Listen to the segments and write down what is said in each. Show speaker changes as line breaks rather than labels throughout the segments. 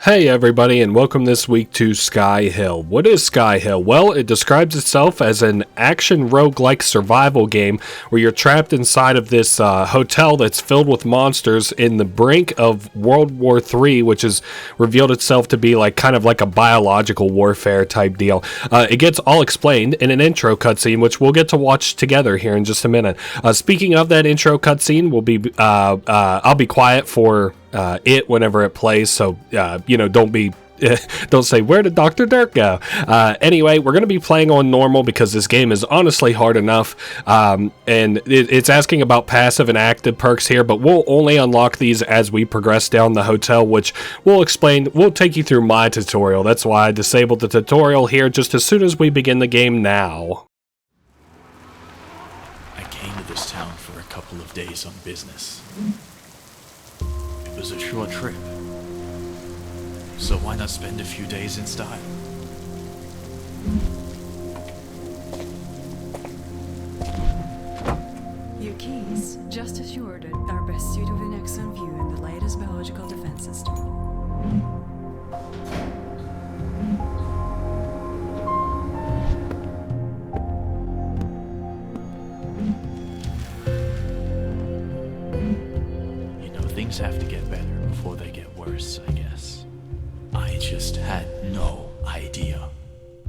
Hey everybody, and welcome this week to SKYHILL. What is SKYHILL? Well, it describes itself as an action roguelike survival game where you're trapped inside of this hotel that's filled with monsters in the brink of World War III, which has revealed itself to be kind of like a biological warfare type deal. It gets all explained in an intro cutscene, which we'll get to watch together here in just a minute. Speaking of that intro cutscene, I'll be quiet for it whenever it plays, so don't say, where did Dr. Dirk go? Anyway, we're going to be playing on normal because this game is honestly hard enough, and it's asking about passive and active perks here, but we'll only unlock these as we progress down the hotel, which we'll take you through my tutorial. That's why I disabled the tutorial here just as soon as we begin the game now.
I came to this town for a couple of days on business. It was a short trip, so why not spend a few days in style?
Your keys, just as you ordered, are best suited with an excellent view in the latest biological defense system.
Things have to get better before they get worse, I guess. I just had no idea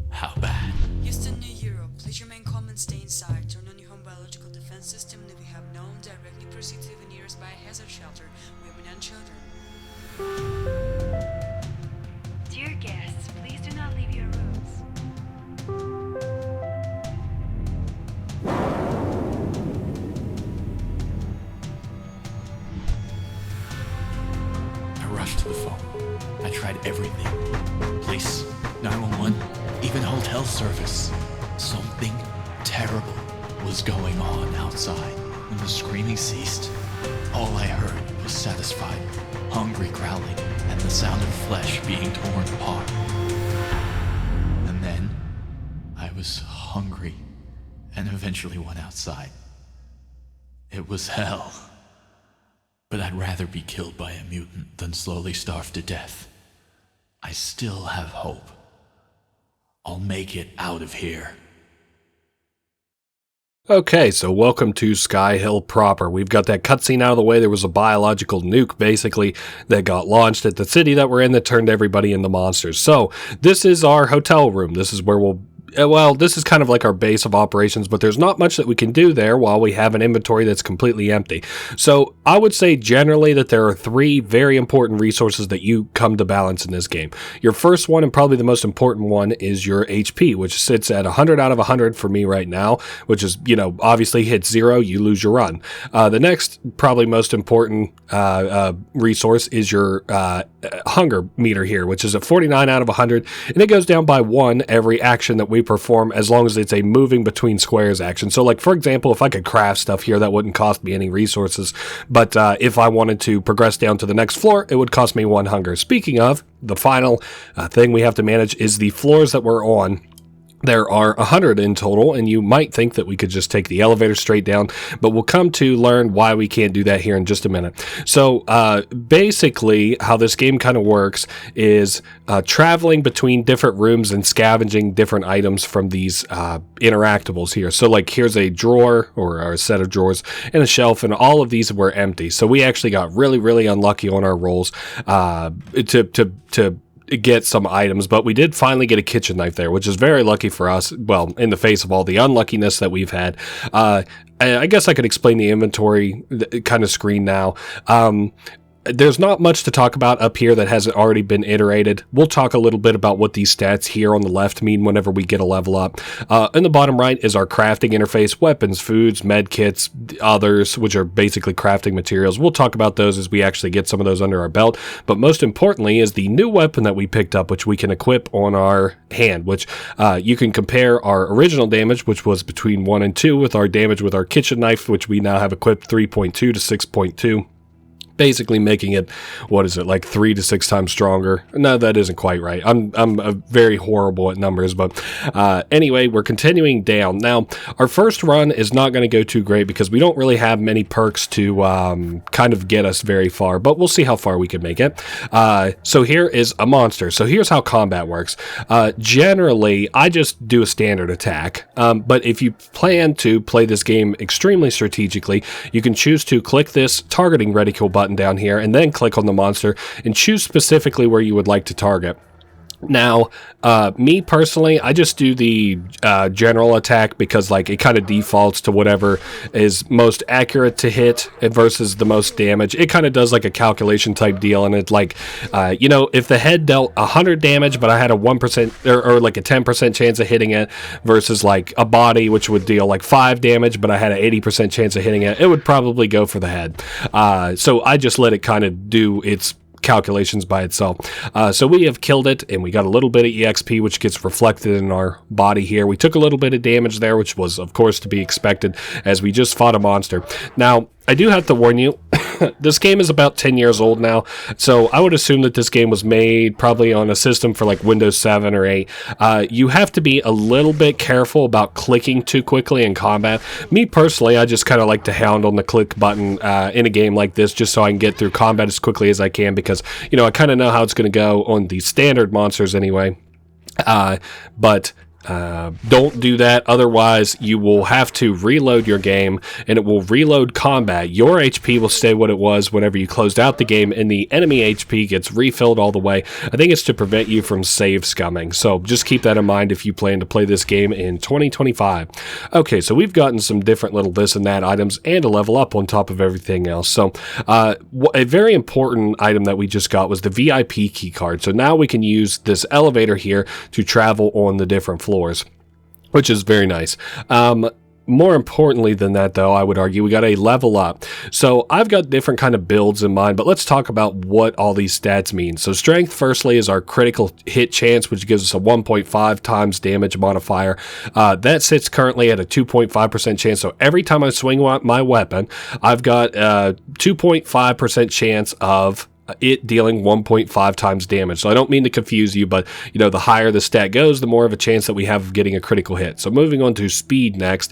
how bad.
Houston, New Europe. Please remain calm and stay inside. Turn on your home biological defense system, and if you have known, directly proceed to the nearest biohazard shelter, women and children.
Dear guests, please do not leave your rooms.
Rushed to the phone. I tried everything. Police, 911, even hotel service. Something terrible was going on outside. When the screaming ceased, all I heard was satisfied, hungry growling and the sound of flesh being torn apart. And then I was hungry and eventually went outside. It was hell. But I'd rather be killed by a mutant than slowly starve to death. I still have hope. I'll make it out of here.
Okay, so welcome to SKYHILL proper. We've got that cutscene out of the way. There was a biological nuke, basically, that got launched at the city that we're in that turned everybody into monsters. So, this is our hotel room. This is where this is kind of like our base of operations, but there's not much that we can do there while we have an inventory that's completely empty. So I would say generally that there are three very important resources that you come to balance in this game. Your first one, and probably the most important one, is your HP, which sits at 100 out of 100 for me right now, which is, obviously hits 0, you lose your run. The next, probably most important resource is your hunger meter here, which is at 49 out of 100, and it goes down by 1 every action that we perform, as long as it's a moving between squares action. So for example, if I could craft stuff here, that wouldn't cost me any resources, but if I wanted to progress down to the next floor, it would cost me 1 hunger. Speaking of, the final thing we have to manage is the floors that we're on. There are 100 in total, and you might think that we could just take the elevator straight down, but we'll come to learn why we can't do that here in just a minute. So basically, how this game kind of works is traveling between different rooms and scavenging different items from these interactables here. So here's a drawer, or a set of drawers, and a shelf, and all of these were empty. So we actually got really, really unlucky on our rolls to get some items, but we did finally get a kitchen knife there, which is very lucky for us, well, in the face of all the unluckiness that we've had. I guess I could explain the inventory kind of screen now. There's not much to talk about up here that hasn't already been iterated. We'll talk a little bit about what these stats here on the left mean whenever we get a level up. In the bottom right is our crafting interface, weapons, foods, med kits, others, which are basically crafting materials. We'll talk about those as we actually get some of those under our belt. But most importantly is the new weapon that we picked up, which we can equip on our hand, which you can compare our original damage, which was between 1 and 2, with our damage with our kitchen knife, which we now have equipped 3.2 to 6.2. basically making it, what is it, like 3 to 6 times stronger? No, that isn't quite right. I'm very horrible at numbers, but anyway, we're continuing down. Now, our first run is not going to go too great because we don't really have many perks to kind of get us very far, but we'll see how far we can make it. So here is a monster. So here's how combat works. Generally, I just do a standard attack, but if you plan to play this game extremely strategically, you can choose to click this targeting reticule button down here and then click on the monster and choose specifically where you would like to target. Now, me personally, I just do the general attack because like it kind of defaults to whatever is most accurate to hit versus the most damage. It kind of does like a calculation type deal, and it's like, you know, if the head dealt 100 damage, but I had a 1% or like a 10% chance of hitting it versus like a body, which would deal like 5 damage, but I had an 80% chance of hitting it, it would probably go for the head. So I just let it kind of do its calculations by itself. So we have killed it, and we got a little bit of EXP, which gets reflected in our body here. We took a little bit of damage there, which was, of course, to be expected, as we just fought a monster. Now, I do have to warn you, this game is about 10 years old now, so I would assume that this game was made probably on a system for like Windows 7 or 8. You have to be a little bit careful about clicking too quickly in combat. Me personally, I just kind of like to hound on the click button in a game like this just so I can get through combat as quickly as I can because, you know, I kind of know how it's going to go on the standard monsters anyway. But don't do that, otherwise you will have to reload your game and it will reload combat. Your HP will stay what it was whenever you closed out the game, and the enemy HP gets refilled all the way. I think it's to prevent you from save scumming, so just keep that in mind if you plan to play this game in 2025. Okay, so we've gotten some different little this and that items and a level up on top of everything else. So a very important item that we just got was the VIP key card. So now we can use this elevator here to travel on the different floors, which is very nice. More importantly than that, though, I would argue we got a level up. So I've got different kind of builds in mind, but let's talk about what all these stats mean. So strength, firstly, is our critical hit chance, which gives us a 1.5 times damage modifier. That sits currently at a 2.5% chance. So every time I swing my weapon, I've got a 2.5% chance of it dealing 1.5 times damage. So I don't mean to confuse you, but you know, the higher the stat goes, the more of a chance that we have of getting a critical hit. So moving on to speed next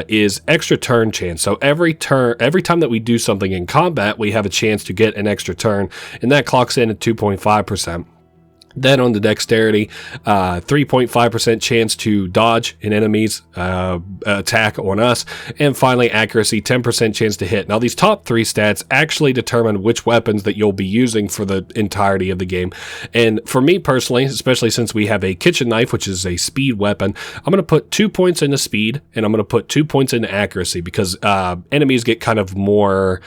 is extra turn chance. So every time that we do something in combat, we have a chance to get an extra turn, and that clocks in at 2.5%. Then on the dexterity, 3.5% chance to dodge an enemy's attack on us. And finally, accuracy, 10% chance to hit. Now, these top 3 stats actually determine which weapons that you'll be using for the entirety of the game. And for me personally, especially since we have a kitchen knife, which is a speed weapon, I'm going to put 2 points into speed, and I'm going to put 2 points into accuracy because enemies get kind of more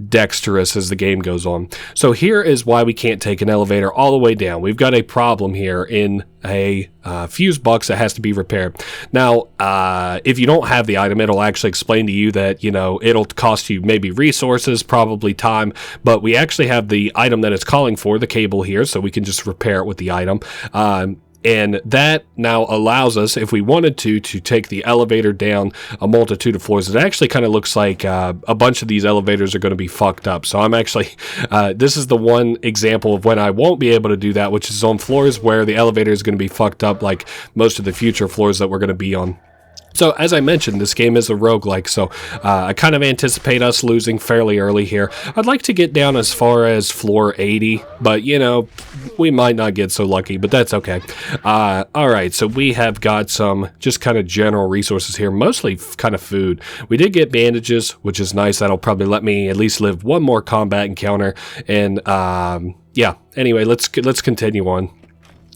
dexterous as the game goes on. So here is why we can't take an elevator all the way down. We've got a problem here in a fuse box that has to be repaired. Now, if you don't have the item, it'll actually explain to you that, you know, it'll cost you maybe resources, probably time, but we actually have the item that it's calling for, the cable here, so we can just repair it with the item. And that now allows us, if we wanted to take the elevator down a multitude of floors. It actually kind of looks like a bunch of these elevators are going to be fucked up. So I'm actually, this is the one example of when I won't be able to do that, which is on floors where the elevator is going to be fucked up like most of the future floors that we're going to be on. So, as I mentioned, this game is a roguelike, so I kind of anticipate us losing fairly early here. I'd like to get down as far as floor 80, but, you know, we might not get so lucky, but that's okay. Alright, so we have got some just kind of general resources here, mostly kind of food. We did get bandages, which is nice. That'll probably let me at least live one more combat encounter, and, yeah, anyway, let's continue on.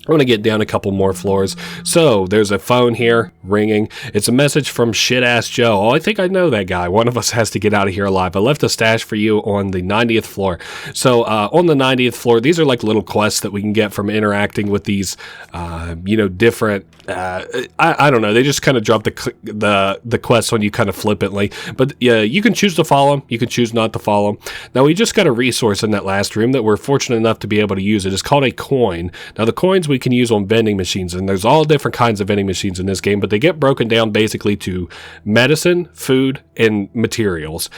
I want to get down a couple more floors. So there's a phone here ringing. It's a message from shit-ass Joe. Oh, I think I know that guy. One of us has to get out of here alive. I left a stash for you on the 90th floor. So on the 90th floor, these are like little quests that we can get from interacting with these, you know, different. I don't know. They just kind of drop the quests on you kind of flippantly. But yeah, you can choose to follow them. You can choose not to follow them. Now we just got a resource in that last room that we're fortunate enough to be able to use. It is called a coin. Now the coins we can use on vending machines, and there's all different kinds of vending machines in this game, but they get broken down basically to medicine, food, and materials.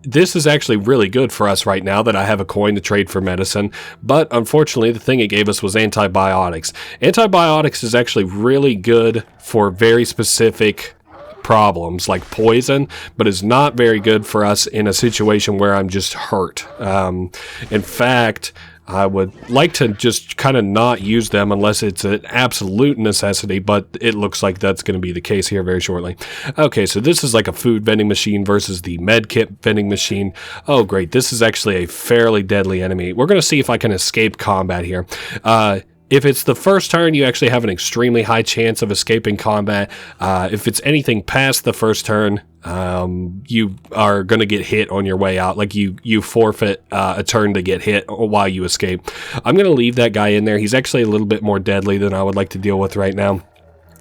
This is actually really good for us right now that I have a coin to trade for medicine, but unfortunately the thing it gave us was antibiotics. Antibiotics is actually really good for very specific problems like poison, but is not very good for us in a situation where I'm just hurt. In fact, I would like to just kind of not use them unless it's an absolute necessity, but it looks like that's going to be the case here very shortly. Okay, so this is like a food vending machine versus the med kit vending machine. Oh, great. This is actually a fairly deadly enemy. We're going to see if I can escape combat here. If it's the first turn, you actually have an extremely high chance of escaping combat. If it's anything past the first turn, you are going to get hit on your way out. Like you forfeit a turn to get hit while you escape. I'm going to leave that guy in there. He's actually a little bit more deadly than I would like to deal with right now.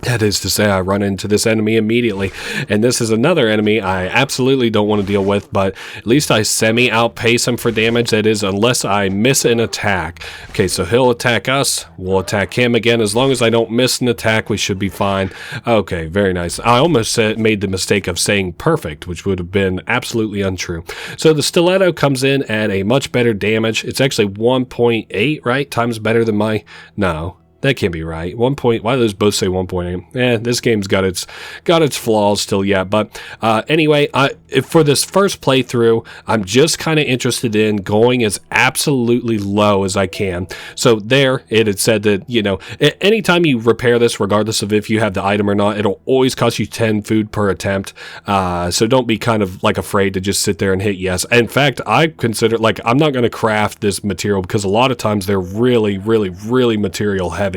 That is to say, I run into this enemy immediately, and this is another enemy I absolutely don't want to deal with, but at least I semi-outpace him for damage. That is, unless I miss an attack. Okay, so he'll attack us, we'll attack him again. As long as I don't miss an attack, we should be fine. Okay, very nice. I almost made the mistake of saying perfect, which would have been absolutely untrue. So the stiletto comes in at a much better damage. It's actually 1.8, right? Times better than my... No. That can't be right. Why do those both say 1.8? This game's got its flaws still yet. But anyway, for this first playthrough, I'm just kind of interested in going as absolutely low as I can. So there, it had said that, you know, anytime you repair this, regardless of if you have the item or not, it'll always cost you 10 food per attempt. So don't be kind of like afraid to just sit there and hit yes. In fact, I consider, like, I'm not going to craft this material because a lot of times they're really, really, really material heavy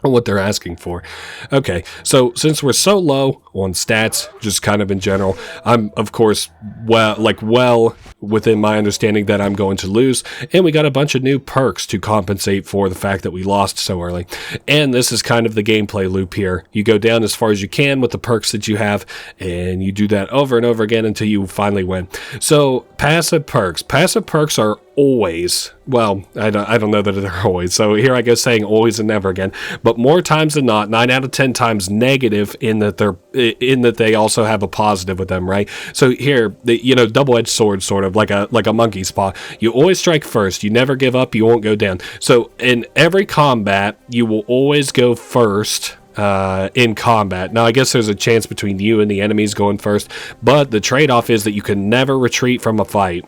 on what they're asking for. Okay, so since we're so low on stats, just kind of in general, I'm of course well within my understanding that I'm going to lose, and we got a bunch of new perks to compensate for the fact that we lost so early. And this is kind of the gameplay loop here. You go down as far as you can with the perks that you have, and you do that over and over again until you finally win. So passive perks are always, well, I don't know that they're always, so here I go saying always and never again, but more times than not, 9 out of 10 times negative in that they also have a positive with them, right? So here, double-edged sword, sort of like a monkey's paw. You always strike first. You never give up. You won't go down. So in every combat, you will always go first in combat. Now, I guess there's a chance between you and the enemies going first, but the trade-off is that you can never retreat from a fight.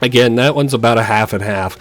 Again, that one's about a half and half.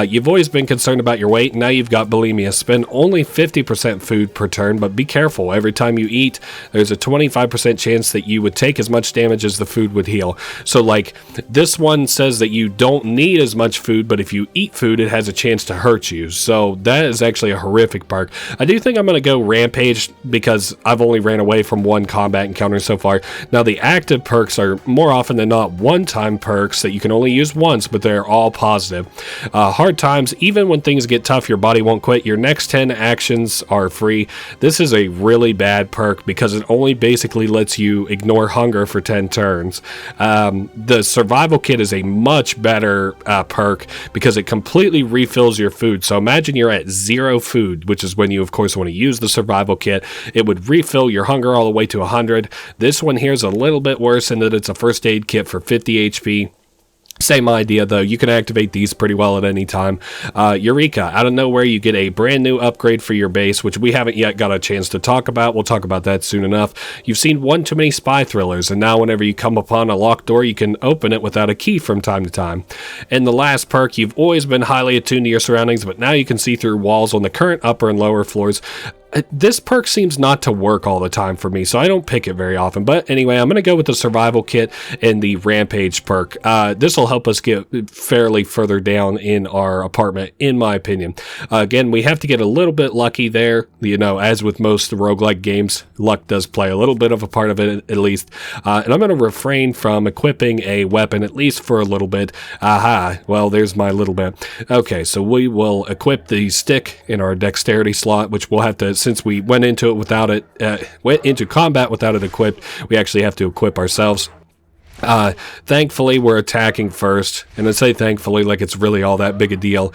You've always been concerned about your weight, and now you've got bulimia. Spend only 50% food per turn, but be careful. Every time you eat, there's a 25% chance that you would take as much damage as the food would heal. So, like, this one says that you don't need as much food, but if you eat food, it has a chance to hurt you. So that is actually a horrific perk. I do think I'm going to go Rampage because I've only ran away from one combat encounter so far. Now, the active perks are more often than not one-time perks that you can only use once, but they're all positive. Hard times, even when things get tough, your body won't quit. Your next 10 actions are free. This is a really bad perk because it only basically lets you ignore hunger for 10 turns. The survival kit is a much better perk because it completely refills your food. So imagine you're at 0 food, which is when you of course want to use the survival kit. It would refill your hunger all the way to 100. This one here is a little bit worse in that it's a first aid kit for 50 HP. Same idea, though. You can activate these pretty well at any time. Eureka. Out of nowhere, you get a brand new upgrade for your base, which we haven't yet got a chance to talk about. We'll talk about that soon enough. You've seen one too many spy thrillers, and now whenever you come upon a locked door, you can open it without a key from time to time. And the last perk, you've always been highly attuned to your surroundings, but now you can see through walls on the current upper and lower floors. This perk seems not to work all the time for me, so I don't pick it very often. But anyway, I'm going to go with the survival kit and the rampage perk. This will help us get fairly further down in our apartment, in my opinion. Again, we have to get a little bit lucky there. You know, as with most roguelike games, luck does play a little bit of a part of it, at least. And I'm going to refrain from equipping a weapon, at least for a little bit. Aha, well, there's my little bit. Okay, so we will equip the stick in our dexterity slot, which we'll have to... Since we went into it without it, went into combat without it equipped, we actually have to equip ourselves. Thankfully, we're attacking first, and I say thankfully like it's really all that big a deal.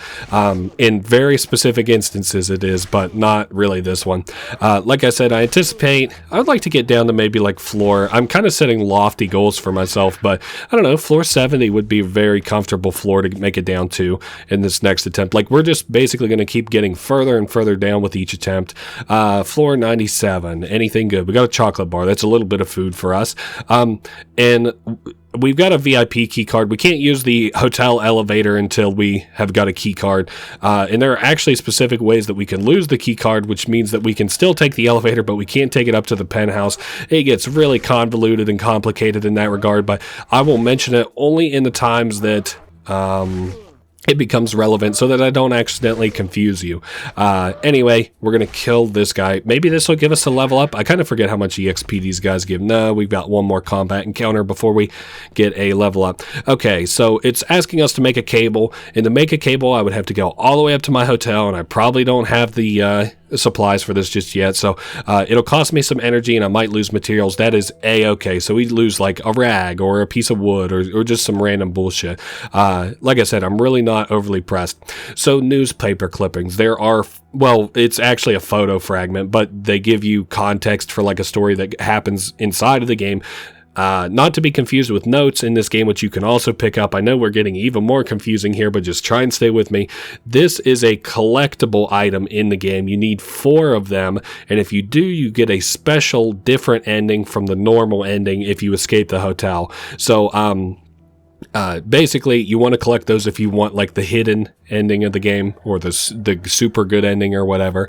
In very specific instances it is, but not really this one. Like I said, I anticipate I'd like to get down to maybe like floor. I'm kind of setting lofty goals for myself, but I don't know, floor 70 would be a very comfortable floor to make it down to in this next attempt. Like, we're just basically going to keep getting further and further down with each attempt. Floor 97, anything good? We got a chocolate bar. That's a little bit of food for us. And we've got a VIP key card. We can't use the hotel elevator until we have got a key card. And there are actually specific ways that we can lose the key card, which means that we can still take the elevator, but we can't take it up to the penthouse. It gets really convoluted and complicated in that regard, but I will mention it only in the times that it becomes relevant so that I don't accidentally confuse you. Anyway, we're going to kill this guy. Maybe this will give us a level up. I kind of forget how much EXP these guys give. No, we've got one more combat encounter before we get a level up. Okay, so it's asking us to make a cable. And to make a cable, I would have to go all the way up to my hotel, and I probably don't have the supplies for this just yet, so it'll cost me some energy and I might lose materials. That is a-okay. So we lose like a rag or a piece of wood or just some random bullshit. Like I said, I'm really not overly pressed. So newspaper clippings, there are, well, it's actually a photo fragment, but they give you context for like a story that happens inside of the game. Not to be confused with notes in this game, which you can also pick up. I know we're getting even more confusing here, but just try and stay with me. This is a collectible item in the game. You need 4 of them, and if you do, you get a special different ending from the normal ending if you escape the hotel. So, basically, you want to collect those if you want like the hidden ending of the game or the super good ending or whatever.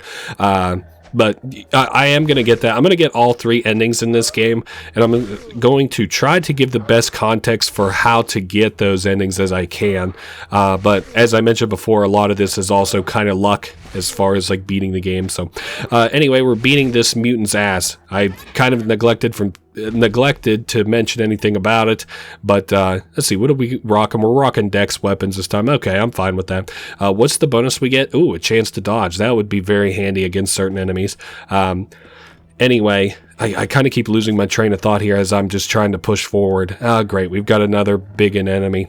But I am going to get that. I'm going to get all 3 endings in this game, and I'm going to try to give the best context for how to get those endings as I can. But as I mentioned before, a lot of this is also kind of luck as far as like beating the game. So anyway, we're beating this mutant's ass. I kind of neglected to mention anything about it, but let's see, what are we rocking? We're rocking dex weapons this time. Okay, I'm fine with that. What's the bonus we get? Ooh, a chance to dodge. That would be very handy against certain enemies. Anyway, I kind of keep losing my train of thought here as I'm just trying to push forward. Great, we've got another big enemy.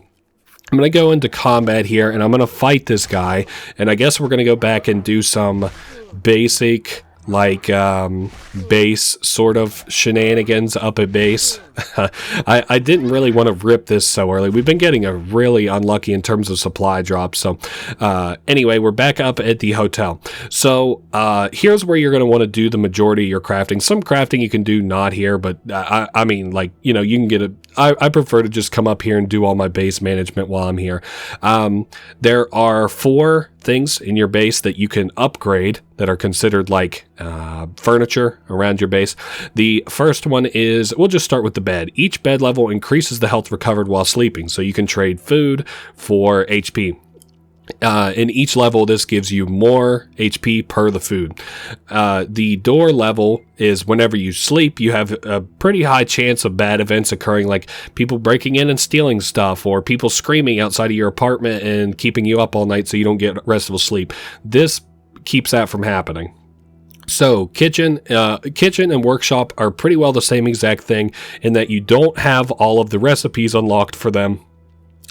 I'm going to go into combat here, and I'm going to fight this guy, and I guess we're going to go back and do some basic, like, base sort of shenanigans up at base. I didn't really want to rip this so early. We've been getting a really unlucky in terms of supply drops. So anyway, we're back up at the hotel. So here's where you're going to want to do the majority of your crafting. Some crafting you can do not here, but I mean, like, you know, you can get a... I prefer to just come up here and do all my base management while I'm here. There are 4 things in your base that you can upgrade that are considered like furniture around your base. The first one is, we'll just start with the bed. Each bed level increases the health recovered while sleeping, so you can trade food for HP. In each level, this gives you more HP per the food. The door level is whenever you sleep, you have a pretty high chance of bad events occurring, like people breaking in and stealing stuff, or people screaming outside of your apartment and keeping you up all night so you don't get restful sleep. This keeps that from happening. So kitchen and workshop are pretty well the same exact thing in that you don't have all of the recipes unlocked for them.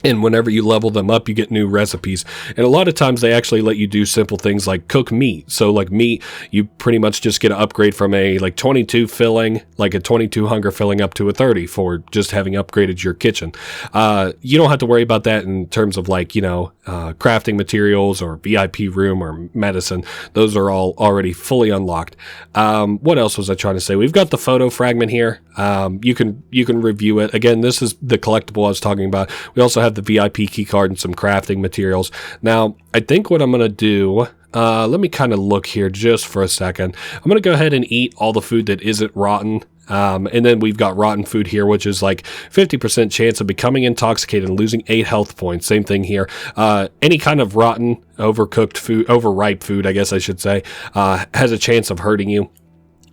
And whenever you level them up, you get new recipes. And a lot of times they actually let you do simple things like cook meat. So like meat, you pretty much just get an upgrade from a like 22 filling, like a 22 hunger filling up to a 30 for just having upgraded your kitchen. You don't have to worry about that in terms of like, you know, crafting materials or VIP room or medicine. Those are all already fully unlocked. What else was I trying to say? We've got the photo fragment here. You can review it. Again, this is the collectible I was talking about. We also have the VIP key card and some crafting materials. Now, I think what I'm going to do, let me kind of look here just for a second. I'm going to go ahead and eat all the food that isn't rotten. And then we've got rotten food here, which is like 50% chance of becoming intoxicated and losing 8 health points. Same thing here. Any kind of rotten, overcooked food, overripe food, I guess I should say, has a chance of hurting you.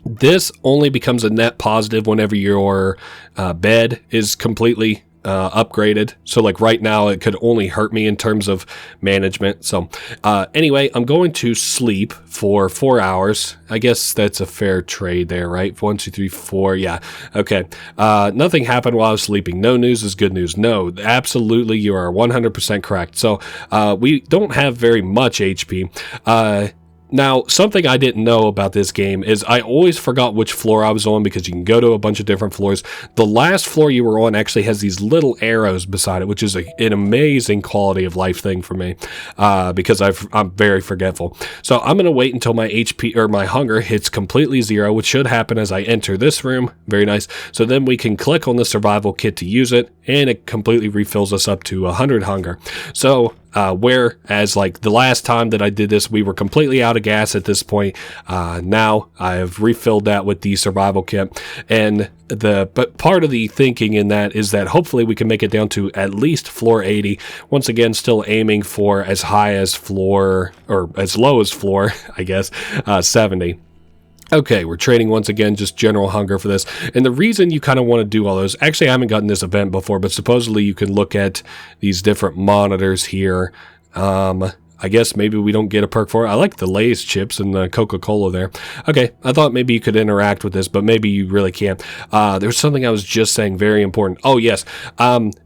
This only becomes a net positive whenever your bed is completely upgraded. So like right now it could only hurt me in terms of management. So anyway, I'm going to sleep for 4 hours. I guess that's a fair trade there, right? 1, 2, 3, 4. Yeah. Okay. Nothing happened while I was sleeping. No news is good news. No, absolutely. You are 100% correct. So we don't have very much HP. Now, something I didn't know about this game is I always forgot which floor I was on because you can go to a bunch of different floors. The last floor you were on actually has these little arrows beside it, which is an amazing quality of life thing for me because I'm very forgetful. So I'm going to wait until my HP or my hunger hits completely 0, which should happen as I enter this room. Very nice. So then we can click on the survival kit to use it, and it completely refills us up to 100 hunger. So whereas like the last time that I did this, we were completely out of gas at this point. Now I've refilled that with the survival kit, and but part of the thinking in that is that hopefully we can make it down to at least floor 80. Once again, still aiming for as high as floor, or as low as floor, I guess, 70. Okay, we're trading once again, just general hunger for this. And the reason you kind of want to do all those, actually I haven't gotten this event before, but supposedly you can look at these different monitors here. I guess maybe we don't get a perk for it. I like the Lay's chips and the Coca-Cola there. Okay, I thought maybe you could interact with this, but maybe you really can't. There's something I was just saying very important. Oh, yes.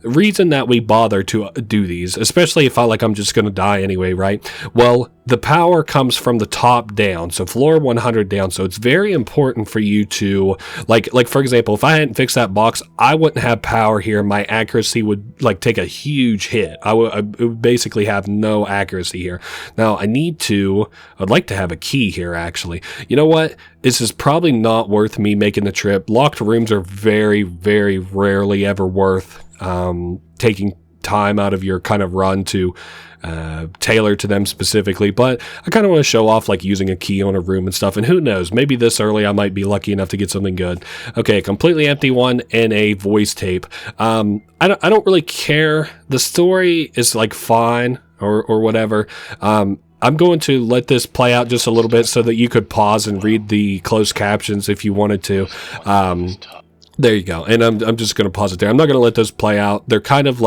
Reason that we bother to do these, especially if I'm just going to die anyway, right? Well, the power comes from the top down, so floor 100 down. So it's very important for you to, like for example, if I hadn't fixed that box, I wouldn't have power here. My accuracy would take a huge hit. I would basically have no accuracy here. Now I'd like to have a key here actually. You know what? This is probably not worth me making the trip. Locked rooms are very, very rarely ever worth taking time out of your kind of run to tailor to them specifically, but I kind of want to show off using a key on a room and stuff, and who knows, maybe this early I might be lucky enough to get something good. Okay, completely empty one and a voice tape. I don't really care. The story is fine or whatever. I'm going to let this play out just a little bit so that you could pause and read the closed captions if you wanted to. There you go. And I'm just going to pause it there. I'm not going to let those play out. They're kind of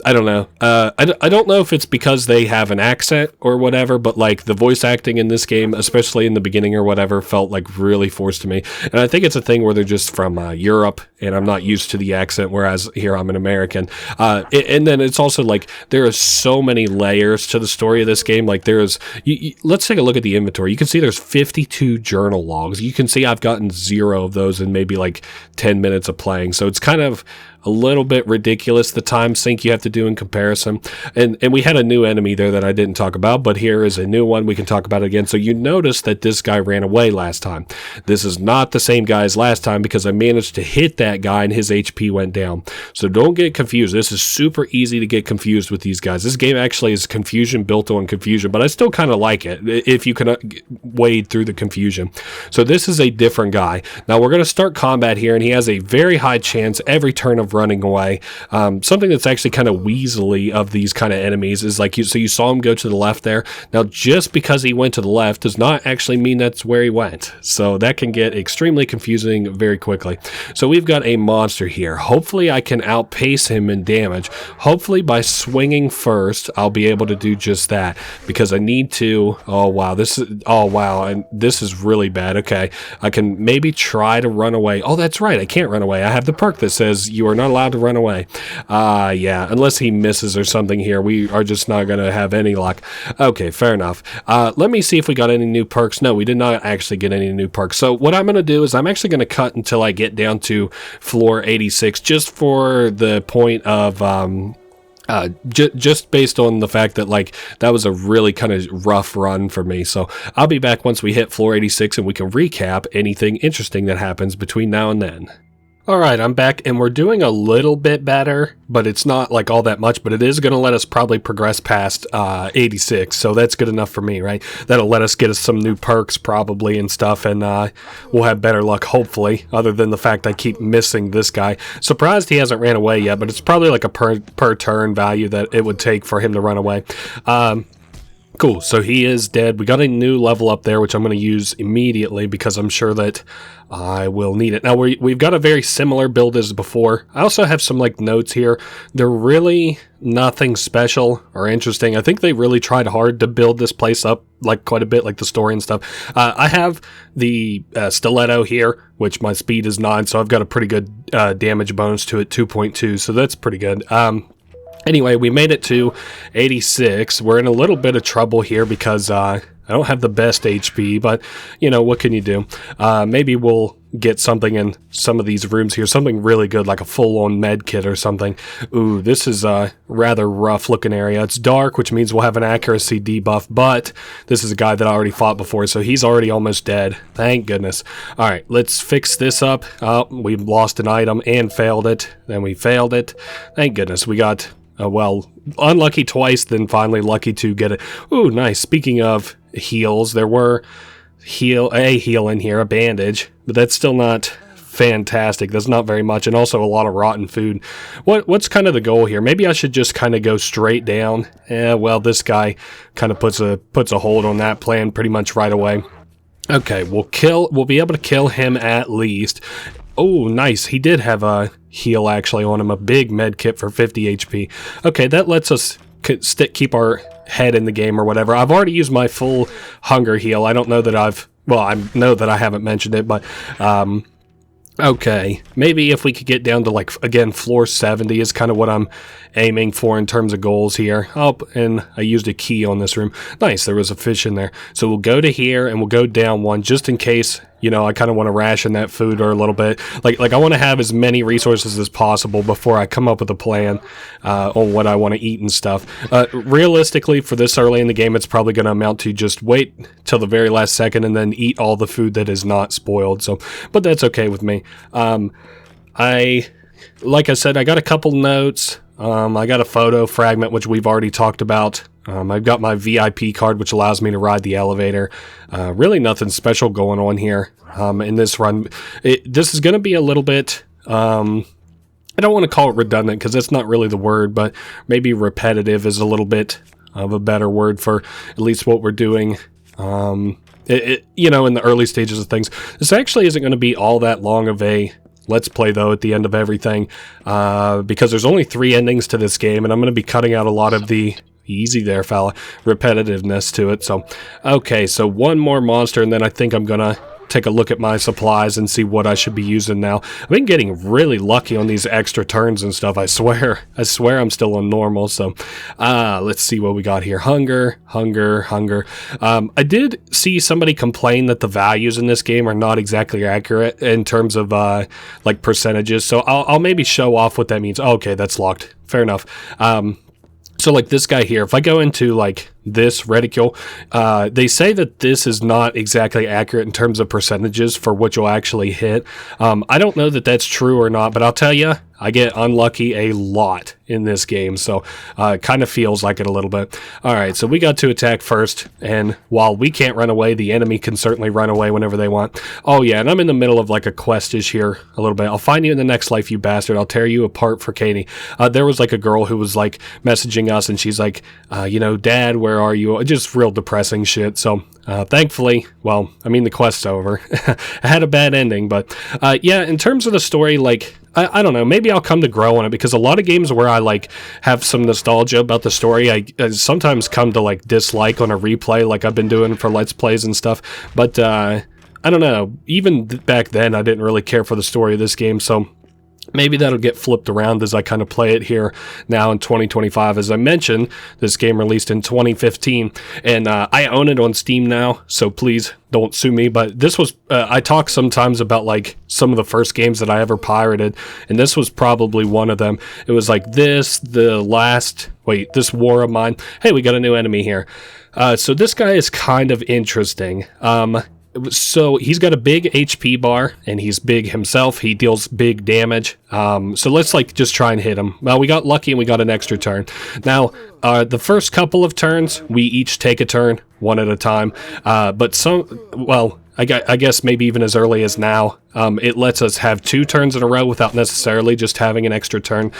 I don't know. I don't know if it's because they have an accent or whatever, but the voice acting in this game, especially in the beginning or whatever, felt really forced to me. And I think it's a thing where they're just from Europe, and I'm not used to the accent, whereas here I'm an American. And then it's also there are so many layers to the story of this game. Let's take a look at the inventory. You can see there's 52 journal logs. You can see I've gotten 0 of those in maybe 10 minutes of playing. So it's kind of a little bit ridiculous, the time sink you have to do in comparison. And we had a new enemy there that I didn't talk about, but here is a new one. We can talk about it again. So you notice that this guy ran away last time. This is not the same guy as last time because I managed to hit that guy and his HP went down. So don't get confused. This is super easy to get confused with these guys. This game actually is confusion built on confusion, but I still kind of like it if you can wade through the confusion. So this is a different guy. Now we're going to start combat here, and he has a very high chance every turn of running away. Something that's actually kind of weaselly of these kind of enemies is so you saw him go to the left there. Now just because he went to the left does not actually mean that's where he went. So that can get extremely confusing very quickly. So we've got a monster here. Hopefully I can outpace him in damage. Hopefully by swinging first I'll be able to do just that, because I need to. Oh wow, and this is really bad. Okay, I can maybe try to run away. Oh, that's right, I can't run away. I have the perk that says you are not allowed to run away. Yeah, unless he misses or something here, we are just not going to have any luck. Okay, fair enough. Let me see if we got any new perks. No, we did not actually get any new perks. So what I'm going to do is I'm actually going to cut until I get down to floor 86, just for the point of just based on the fact that that was a really kind of rough run for me. So I'll be back once we hit floor 86 and we can recap anything interesting that happens between now and then. Alright, I'm back, and we're doing a little bit better, but it's not all that much, but it is going to let us probably progress past 86, so that's good enough for me, right? That'll let us get us some new perks probably and stuff, and we'll have better luck, hopefully, other than the fact I keep missing this guy. Surprised he hasn't ran away yet, but it's probably a per turn value that it would take for him to run away. Cool, so he is dead. We got a new level up there, which I'm going to use immediately because I'm sure that I will need it. Now, we've got a very similar build as before. I also have some, like, notes here. They're really nothing special or interesting. I think they really tried hard to build this place up, like, quite a bit, like the story and stuff. I have the stiletto here, which my speed is 9, so I've got a pretty good damage bonus to it, 2.2, so that's pretty good. Anyway, we made it to 86. We're in a little bit of trouble here because I don't have the best HP, but, you know, what can you do? Maybe we'll get something in some of these rooms here, something really good, like a full-on med kit or something. Ooh, this is a rather rough-looking area. It's dark, which means we'll have an accuracy debuff, but this is a guy that I already fought before, so he's already almost dead. Thank goodness. All right, let's fix this up. Oh, we lost an item and failed it. Then we failed it. Thank goodness. We got... well, unlucky twice, then finally lucky to get it. Ooh, nice. Speaking of heals, there were a heal in here, a bandage, but that's still not fantastic. That's not very much, and also a lot of rotten food. What's kind of the goal here? Maybe I should just kind of go straight down. Well, this guy kind of puts a hold on that plan pretty much right away. Okay, we'll be able to kill him at least. Oh, nice. He did have a heal actually on him, a big med kit for 50 HP. Okay, that lets us keep our head in the game or whatever. I've already used my full hunger heal. I don't know that I know that I haven't mentioned it, but okay, maybe if we could get down to, like, again, floor 70 is kind of what I'm aiming for in terms of goals here. Oh, and I used a key on this room. Nice, there was a fish in there. So we'll go to here, and we'll go down one, just in case, you know, I kind of want to ration that food or a little bit. Like I want to have as many resources as possible before I come up with a plan on what I want to eat and stuff. Realistically, for this early in the game, it's probably going to amount to just wait till the very last second and then eat all the food that is not spoiled. So, but that's okay with me. Like I said, I got a couple notes. I got a photo fragment, which we've already talked about. I've got my VIP card, which allows me to ride the elevator. Really nothing special going on here in this run. This is going to be a little bit... I don't want to call it redundant, because that's not really the word, but maybe repetitive is a little bit of a better word for at least what we're doing. You know, in the early stages of things. This actually isn't going to be all that long of a... Let's play, though, at the end of everything, because there's only 3 endings to this game, and I'm going to be cutting out a lot of the, easy there, fella, repetitiveness to it. So, okay, so one more monster, and then I think I'm going to take a look at my supplies and see what I should be using now. I've been getting really lucky on these extra turns and stuff, I swear. I swear I'm still on normal, so let's see what we got here. Hunger. I did see somebody complain that the values in this game are not exactly accurate in terms of like percentages, so I'll maybe show off what that means. Okay, that's locked. Fair enough. So like this guy here, if I go into like this reticule, they say that this is not exactly accurate in terms of percentages for what you'll actually hit. I don't know that that's true or not, but I'll tell you, I get unlucky a lot in this game, so it kind of feels like it a little bit. Alright, so we got to attack first, and while we can't run away, the enemy can certainly run away whenever they want. Oh yeah, and I'm in the middle of like a questish here a little bit. I'll find you in the next life, you bastard. I'll tear you apart for Katie. There was like a girl who was like messaging us, and she's like, you know, Dad, where are you? Just real depressing shit, so thankfully, well, I mean, the quest's over. I had a bad ending, but yeah, in terms of the story, like, I don't know, maybe I'll come to grow on it, because a lot of games where I like have some nostalgia about the story, I sometimes come to like dislike on a replay, like I've been doing for Let's Plays and stuff, but I don't know, even back then I didn't really care for the story of this game, so maybe that'll get flipped around as I kind of play it here now in 2025. As I mentioned, this game released in 2015, and I own it on Steam now, so please don't sue me. But this was, I talk sometimes about like some of the first games that I ever pirated, and this was probably one of them. It was like this War of Mine. Hey, we got a new enemy here. So this guy is kind of interesting. So he's got a big HP bar, and he's big himself. He deals big damage. So let's like just try and hit him. Well, we got lucky and we got an extra turn. Now, the first couple of turns, we each take a turn, one at a time. But I guess maybe even as early as now. It lets us have 2 turns in a row without necessarily just having an extra turn.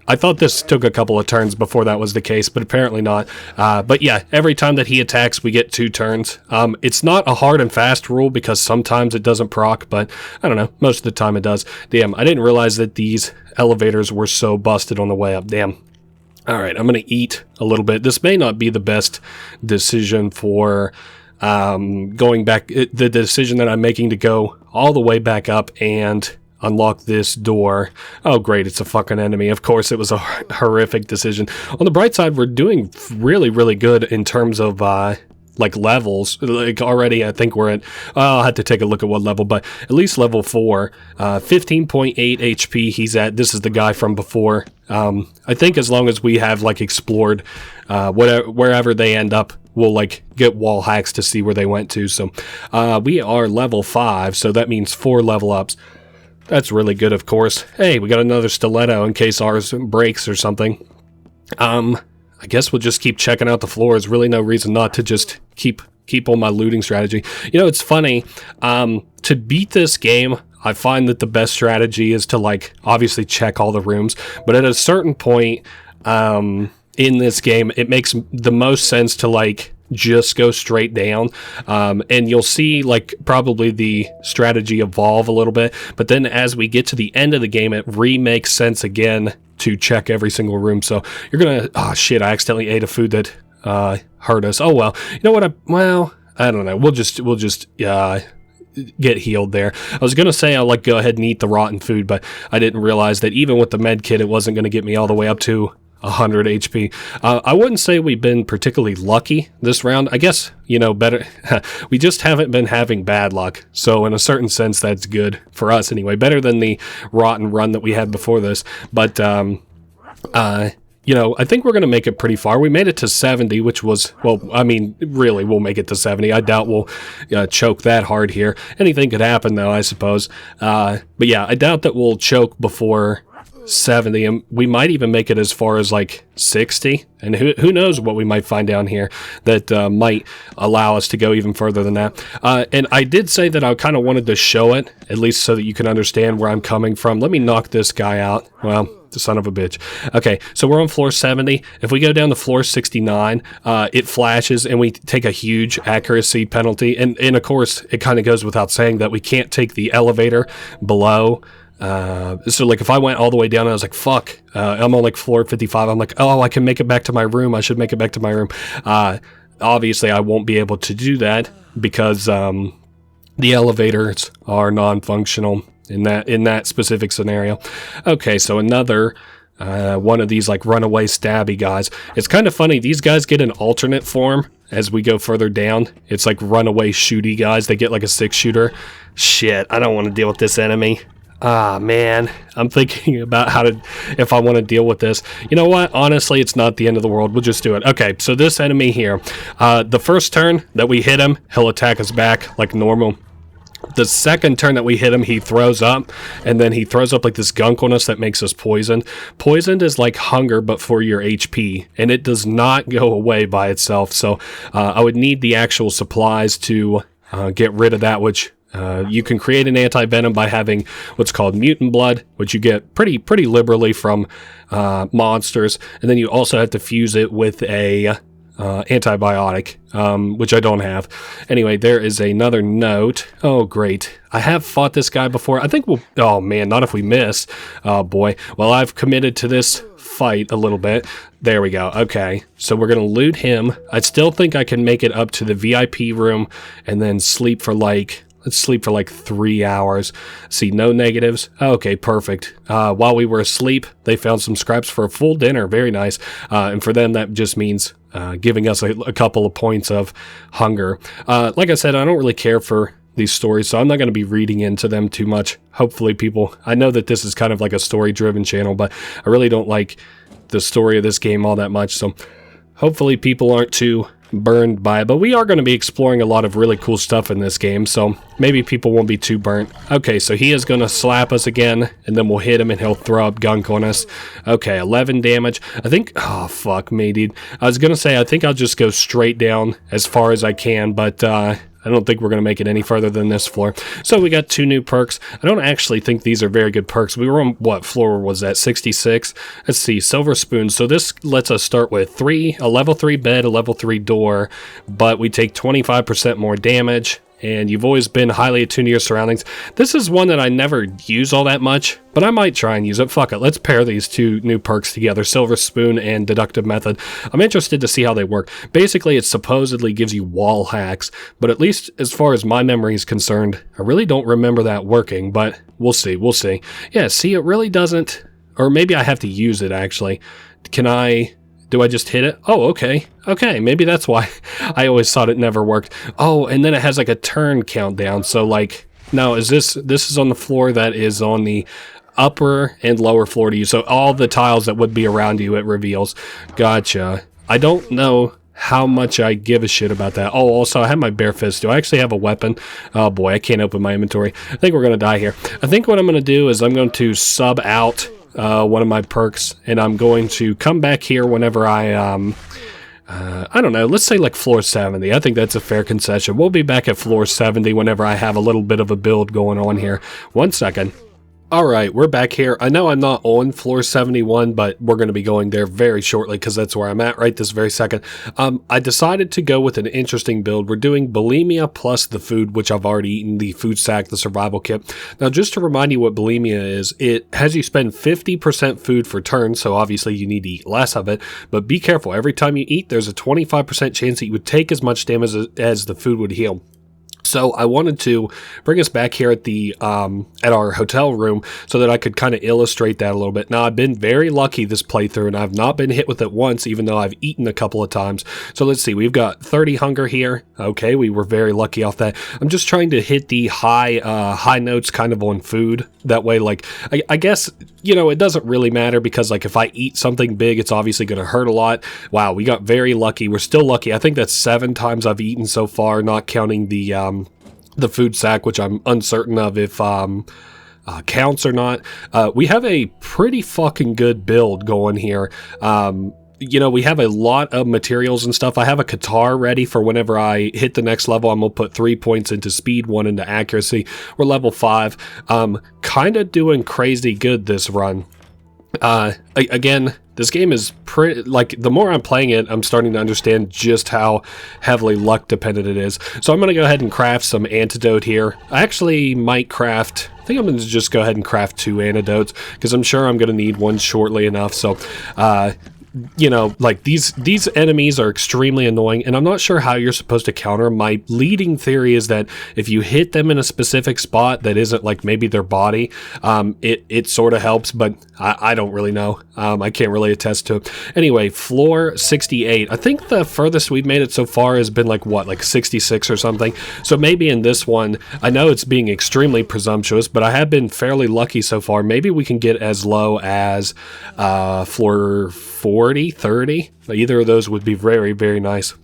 I thought this took a couple of turns before that was the case, but apparently not. But yeah, every time that he attacks, we get 2 turns. It's not a hard and fast rule because sometimes it doesn't proc, but I don't know, most of the time it does. Damn, I didn't realize that these elevators were so busted on the way up. Damn. All right, I'm going to eat a little bit. This may not be the best decision for going back. The decision that I'm making to go all the way back up and unlock this door. Oh, great, it's a fucking enemy. Of course, it was a horrific decision. On the bright side, we're doing really, really good in terms of like levels. Like already I think we're at, I'll have to take a look at what level, but at least level 4, 15.8 HP he's at. This is the guy from before. I think as long as we have like explored wherever they end up, we'll like get wall hacks to see where they went to. So we are level 5, so that means 4 level ups. That's really good, of course. Hey, we got another stiletto in case ours breaks or something. I guess we'll just keep checking out the floors. Really no reason not to just keep on my looting strategy. You know, it's funny. To beat this game, I find that the best strategy is to, like, obviously check all the rooms. But at a certain point in this game, it makes the most sense to, like, just go straight down. And you'll see, like, probably the strategy evolve a little bit. But then as we get to the end of the game, it remakes sense again to check every single room. So you're gonna, oh shit, I accidentally ate a food that hurt us. Oh well, you know what, I don't know, we'll just get healed there. I was gonna say I'll like go ahead and eat the rotten food, but I didn't realize that even with the med kit it wasn't gonna get me all the way up to 100 HP. I wouldn't say we've been particularly lucky this round. I guess, you know, better. We just haven't been having bad luck. So in a certain sense, that's good for us anyway. Better than the rotten run that we had before this. But, you know, I think we're going to make it pretty far. We made it to 70, which was, well, I mean, really, we'll make it to 70. I doubt we'll choke that hard here. Anything could happen, though, I suppose. But yeah, I doubt that we'll choke before 70, and we might even make it as far as like 60, and who knows what we might find down here that might allow us to go even further than that. And I did say that I kind of wanted to show it, at least so that you can understand where I'm coming from. Let me knock this guy out. Well, the son of a bitch. Okay, so we're on floor 70. If we go down to floor 69, it flashes and we take a huge accuracy penalty, and of course it kind of goes without saying that we can't take the elevator below. So like if I went all the way down and I was like, fuck, I'm on like floor 55, I'm like, oh, I can make it back to my room, I should make it back to my room. Obviously I won't be able to do that because the elevators are non-functional in that specific scenario. Okay, so another one of these like runaway stabby guys. It's kind of funny, these guys get an alternate form as we go further down. It's like runaway shooty guys. They get like a 6-shooter. Shit, I don't want to deal with this enemy. Ah, man, I'm thinking about if I want to deal with this. You know what? Honestly, it's not the end of the world. We'll just do it. Okay, so this enemy here, the first turn that we hit him, he'll attack us back like normal. The second turn that we hit him, he throws up, and then he throws up like this gunk on us that makes us poisoned. Poisoned is like hunger, but for your HP, and it does not go away by itself. So I would need the actual supplies to get rid of that, which... you can create an anti-venom by having what's called mutant blood, which you get pretty liberally from monsters, and then you also have to fuse it with a antibiotic, which I don't have. Anyway, there is another note. Oh, great. I have fought this guy before. I think we'll... Oh, man, not if we miss. Oh, boy. Well, I've committed to this fight a little bit. There we go. Okay, so we're going to loot him. I still think I can make it up to the VIP room and then sleep for like... Let's sleep for like 3 hours. See, no negatives. Okay, perfect. While we were asleep, they found some scraps for a full dinner. Very nice. And for them, that just means giving us a couple of points of hunger. Like I said, I don't really care for these stories, so I'm not going to be reading into them too much. Hopefully people... I know that this is kind of like a story-driven channel, but I really don't like the story of this game all that much, so hopefully people aren't too... burned by it, but we are going to be exploring a lot of really cool stuff in this game, so maybe people won't be too burnt. Okay, so he is going to slap us again, and then we'll hit him and he'll throw up gunk on us. Okay, 11 damage. I think... Oh, fuck me, dude. I was going to say, I think I'll just go straight down as far as I can, but I I don't think we're going to make it any further than this floor. So we got 2 new perks. I don't actually think these are very good perks. We were on, what floor was that, 66? Let's see, Silver Spoon. So this lets us start with a level 3 bed, a level 3 door, but we take 25% more damage. And you've always been highly attuned to your surroundings. This is one that I never use all that much, but I might try and use it. Fuck it, let's pair these 2 new perks together, Silver Spoon and Deductive Method. I'm interested to see how they work. Basically, it supposedly gives you wall hacks, but at least as far as my memory is concerned, I really don't remember that working, but we'll see. Yeah, see, it really doesn't, or maybe I have to use it, actually. Do I just hit it? Oh, okay. Okay, maybe that's why I always thought it never worked. Oh, and then it has like a turn countdown. So like, now is this is on the floor that is on the upper and lower floor to you. So all the tiles that would be around you, it reveals. Gotcha. I don't know how much I give a shit about that. Oh, also, I have my bare fist. Do I actually have a weapon? Oh boy, I can't open my inventory. I think we're going to die here. I think what I'm going to do is I'm going to sub out one of my perks, and I'm going to come back here whenever I don't know, let's say like floor 70. I think that's a fair concession. We'll be back at floor 70 whenever I have a little bit of a build going on here. 1 second. Alright, we're back here. I know I'm not on floor 71, but we're going to be going there very shortly because that's where I'm at right this very second. I decided to go with an interesting build. We're doing bulimia plus the food, which I've already eaten, the food sack, the survival kit. Now, just to remind you what bulimia is, it has you spend 50% food for turns, so obviously you need to eat less of it, but be careful. Every time you eat, there's a 25% chance that you would take as much damage as the food would heal. So I wanted to bring us back here at the at our hotel room so that I could kind of illustrate that a little bit. Now, I've been very lucky this playthrough, and I've not been hit with it once, even though I've eaten a couple of times. So let's see, we've got 30 hunger here. Okay, we were very lucky off that. I'm just trying to hit the high notes kind of on food. That way, like, I guess, you know, it doesn't really matter because, like, if I eat something big, it's obviously going to hurt a lot. Wow, we got very lucky. We're still lucky. I think that's 7 times I've eaten so far, not counting the food sack, which I'm uncertain of if counts or not. We have a pretty fucking good build going here. You know, we have a lot of materials and stuff. I have a guitar ready for whenever I hit the next level. I'm going to put 3 points into speed, 1 into accuracy. We're level 5. Kind of doing crazy good this run. Again, this game is pretty, like, the more I'm playing it, I'm starting to understand just how heavily luck dependent it is. So I'm going to go ahead and craft some antidote here. I actually might craft, I think I'm going to just go ahead and craft 2 antidotes because I'm sure I'm going to need one shortly enough. So, you know, like these enemies are extremely annoying, and I'm not sure how you're supposed to counter them. My leading theory is that if you hit them in a specific spot that isn't like maybe their body, it sort of helps, but I don't really know. I can't really attest to it. Anyway, floor 68. I think the furthest we've made it so far has been like, what, like 66 or something. So maybe in this one, I know it's being extremely presumptuous, but I have been fairly lucky so far. Maybe we can get as low as floor 40, 30. Either of those would be very, very nice.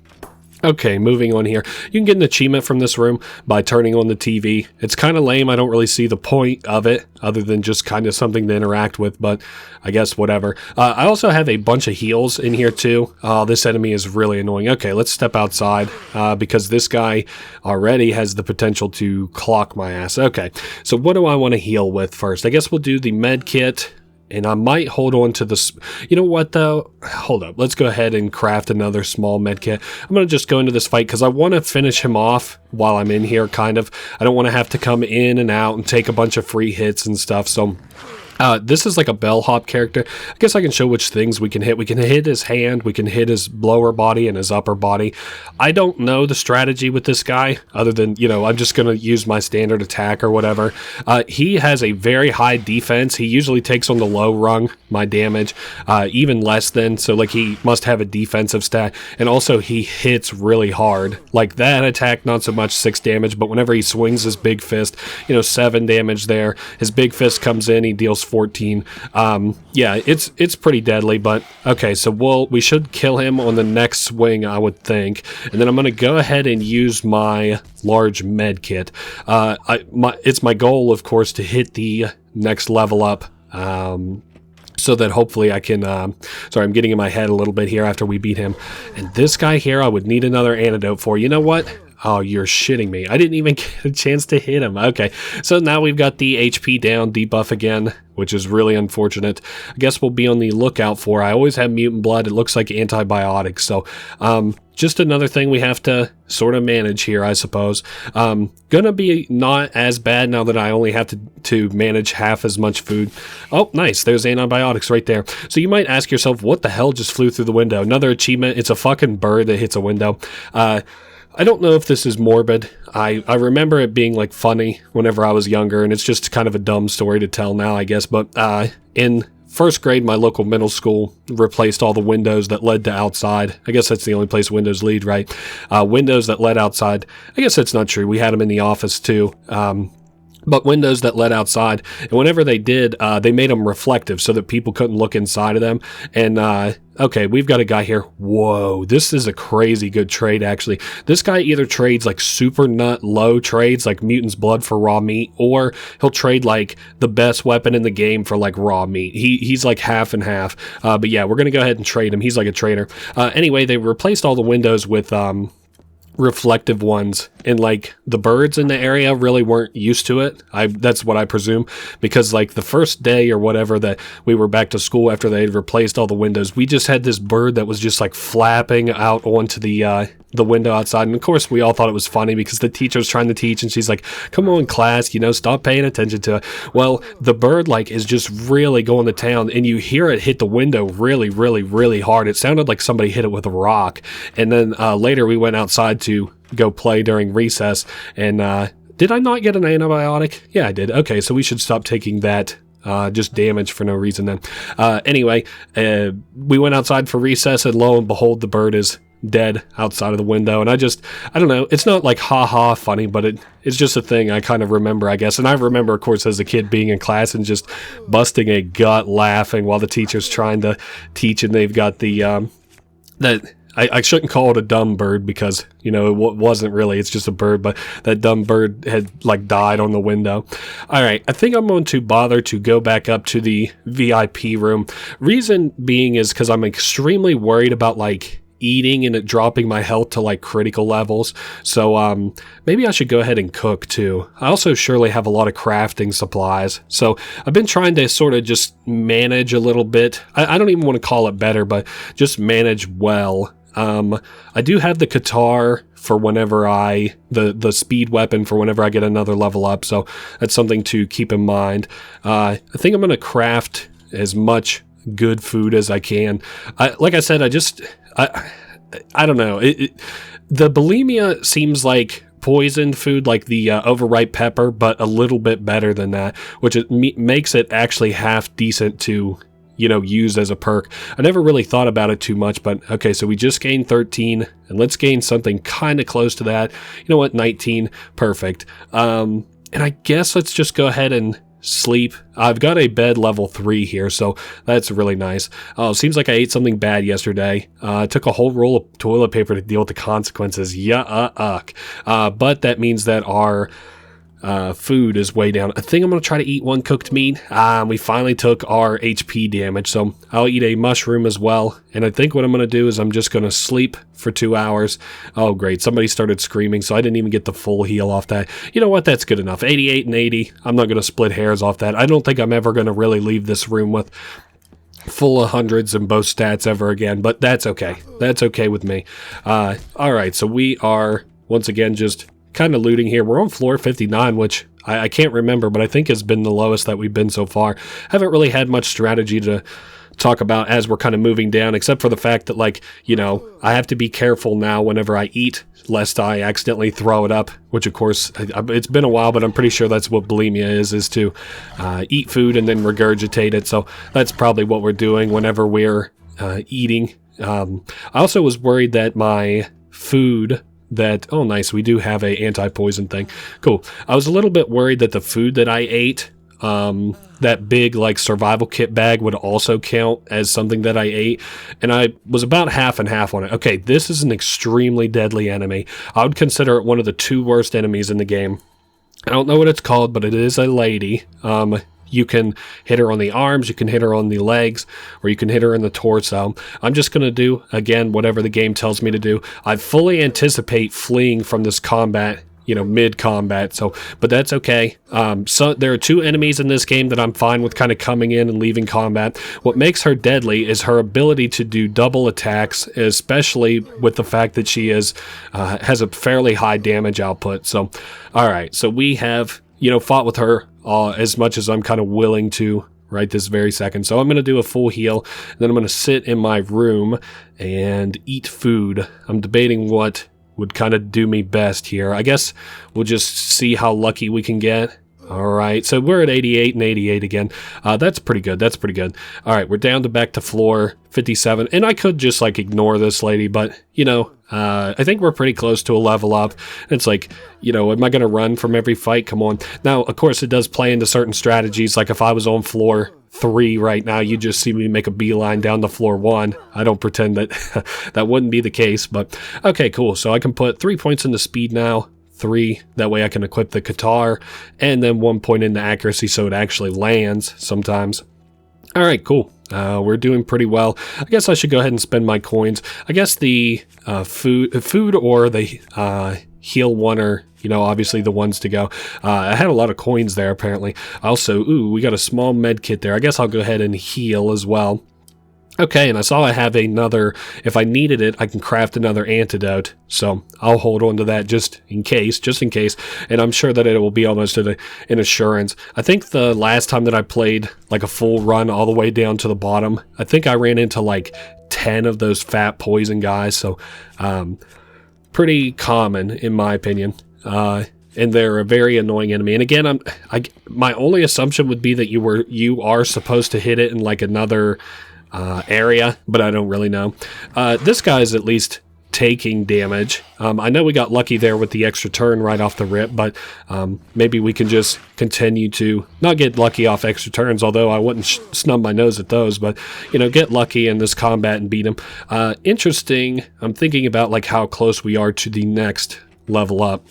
Okay, moving on here. You can get an achievement from this room by turning on the TV. It's kind of lame. I don't really see the point of it other than just kind of something to interact with, but I guess whatever. I also have a bunch of heals in here too. This enemy is really annoying. Okay, let's step outside because this guy already has the potential to clock my ass. Okay, so what do I want to heal with first? I guess we'll do the med kit. And I might hold on to this. You know what, though? Hold up. Let's go ahead and craft another small medkit. I'm going to just go into this fight because I want to finish him off while I'm in here, kind of. I don't want to have to come in and out and take a bunch of free hits and stuff. So this is like a bellhop character. I guess I can show which things we can hit. We can hit his hand, we can hit his lower body and his upper body. I don't know the strategy with this guy other than, you know, I'm just going to use my standard attack or whatever. He has a very high defense. He usually takes on the low rung my damage, even less than, so like he must have a defensive stat. And also he hits really hard. Like that attack, not so much 6 damage, but whenever he swings his big fist, you know, 7 damage there. His big fist comes in, he deals 14. Yeah, it's pretty deadly, but okay, so we should kill him on the next swing, I would think. And then I'm going to go ahead and use my large med kit. It's my goal, of course, to hit the next level up. So that hopefully I can, sorry, I'm getting in my head a little bit here after we beat him. And this guy here, I would need another antidote for. You know what? Oh, you're shitting me. I didn't even get a chance to hit him. Okay, so now we've got the HP down debuff again, which is really unfortunate. I guess we'll be on the lookout for. I always have mutant blood. It looks like antibiotics. So just another thing we have to sort of manage here, I suppose. Gonna be not as bad now that I only have to manage half as much food. Oh, nice. There's antibiotics right there. So you might ask yourself, what the hell just flew through the window? Another achievement. It's a fucking bird that hits a window. I don't know if this is morbid. I remember it being like funny whenever I was younger, and it's just kind of a dumb story to tell now, I guess. But in first grade, my local middle school replaced all the windows that led to outside. I guess that's the only place windows lead, right? Windows that led outside. I guess that's not true. We had them in the office too. But windows that led outside, and whenever they did, they made them reflective so that people couldn't look inside of them. And okay, we've got a guy here. Whoa, this is a crazy good trade, actually. This guy either trades like super nut low trades, like mutant's blood for raw meat, or he'll trade like the best weapon in the game for like raw meat. He's like half and half. But yeah, we're gonna go ahead and trade him. He's like a trader. Anyway, they replaced all the windows with reflective ones, and like the birds in the area really weren't used to it. That's what I presume, because like the first day or whatever that we were back to school after they had replaced all the windows, we just had this bird that was just like flapping out onto the window outside. And of course we all thought it was funny because the teacher was trying to teach and she's like, come on class, stop paying attention to it. Well, the bird like is just really going to town, and you hear it hit the window really, really, really hard. It sounded like somebody hit it with a rock. And then later we went outside to go play during recess, and did I not get an antibiotic? Yeah, I did. Okay, so we should stop taking that just damage for no reason then. Anyway, we went outside for recess, and lo and behold, the bird is dead outside of the window. And I don't know, it's not like ha funny, but it's just a thing I kind of remember, I guess. And I remember, of course, as a kid being in class and just busting a gut laughing while the teacher's trying to teach, and they've got the I shouldn't call it a dumb bird because, it wasn't really. It's just a bird, but that dumb bird had, like, died on the window. All right, I think I'm going to bother to go back up to the VIP room. Reason being is because I'm extremely worried about, like, eating and it dropping my health to, like, critical levels. So, maybe I should go ahead and cook, too. I also surely have a lot of crafting supplies. So, I've been trying to sort of just manage a little bit. I don't even want to call it better, but just manage well. I do have the Qatar for whenever the speed weapon for whenever I get another level up, so that's something to keep in mind. I think I'm going to craft as much good food as I can. Like I said, I don't know. The bulimia seems like poisoned food, like the overripe pepper, but a little bit better than that, which makes it actually half decent to use as a perk. I never really thought about it too much, but okay, so we just gained 13, and let's gain something kind of close to that. You know what, 19, perfect. And I guess let's just go ahead and sleep. I've got a bed level 3 here, so that's really nice. Seems like I ate something bad yesterday. I took a whole roll of toilet paper to deal with the consequences. But that means that our food is way down. I think I'm going to try to eat one cooked meat. We finally took our HP damage, so I'll eat a mushroom as well. And I think what I'm going to do is I'm just going to sleep for 2 hours. Oh, great. Somebody started screaming, so I didn't even get the full heal off that. You know what? That's good enough. 88 and 80. I'm not going to split hairs off that. I don't think I'm ever going to really leave this room with full of hundreds in both stats ever again, but that's okay. That's okay with me. All right, so we are, once again, just kind of looting here. We're on floor 59, which I can't remember, but I think has been the lowest that we've been so far. Haven't really had much strategy to talk about as we're kind of moving down, except for the fact that, like, I have to be careful now whenever I eat, lest I accidentally throw it up, which of course, it's been a while, but I'm pretty sure that's what bulimia is to eat food and then regurgitate it. So that's probably what we're doing whenever we're eating. I also was worried that my food oh nice, we do have a anti-poison thing. Cool. I was a little bit worried that the food that I ate, that big like survival kit bag, would also count as something that I ate, and I was about half and half on it. Okay, this is an extremely deadly enemy. I would consider it one of the 2 worst enemies in the game. I don't know what it's called, but it is a lady. You can hit her on the arms, you can hit her on the legs, or you can hit her in the torso. I'm just going to do, again, whatever the game tells me to do. I fully anticipate fleeing from this combat, mid-combat, but that's okay. So there are 2 enemies in this game that I'm fine with kind of coming in and leaving combat. What makes her deadly is her ability to do double attacks, especially with the fact that she has a fairly high damage output. So, alright, so we have, fought with her as much as I'm kind of willing to right this very second. So I'm going to do a full heal, and then I'm going to sit in my room and eat food. I'm debating what would kind of do me best here. I guess we'll just see how lucky we can get. Alright, so we're at 88 and 88 again. That's pretty good, that's pretty good. Alright, we're down to back to floor 57, and I could just, ignore this lady, but, I think we're pretty close to a level up. It's like, am I going to run from every fight? Come on. Now, of course, it does play into certain strategies, like if I was on floor 3 right now, you just see me make a beeline down to floor 1. I don't pretend that that wouldn't be the case, but okay, cool. So I can put 3 points into speed now. 3, that way I can equip the guitar, and then 1 point into accuracy so it actually lands sometimes. Alright, cool. We're doing pretty well. I guess I should go ahead and spend my coins. I guess the food or the heal one are, obviously the ones to go. I had a lot of coins there apparently. Also, we got a small med kit there. I guess I'll go ahead and heal as well. Okay, and I saw I have another, if I needed it, I can craft another antidote, so I'll hold on to that just in case, and I'm sure that it will be almost an assurance. I think the last time that I played, a full run all the way down to the bottom, I think I ran into, 10 of those fat poison guys, so, pretty common, in my opinion, and they're a very annoying enemy. And again, my only assumption would be that you are supposed to hit it in, another area, but I don't really know. This guy's at least taking damage. I know we got lucky there with the extra turn right off the rip, but maybe we can just continue to not get lucky off extra turns, although I wouldn't snub my nose at those, but get lucky in this combat and beat him. Interesting. I'm thinking about how close we are to the next level up.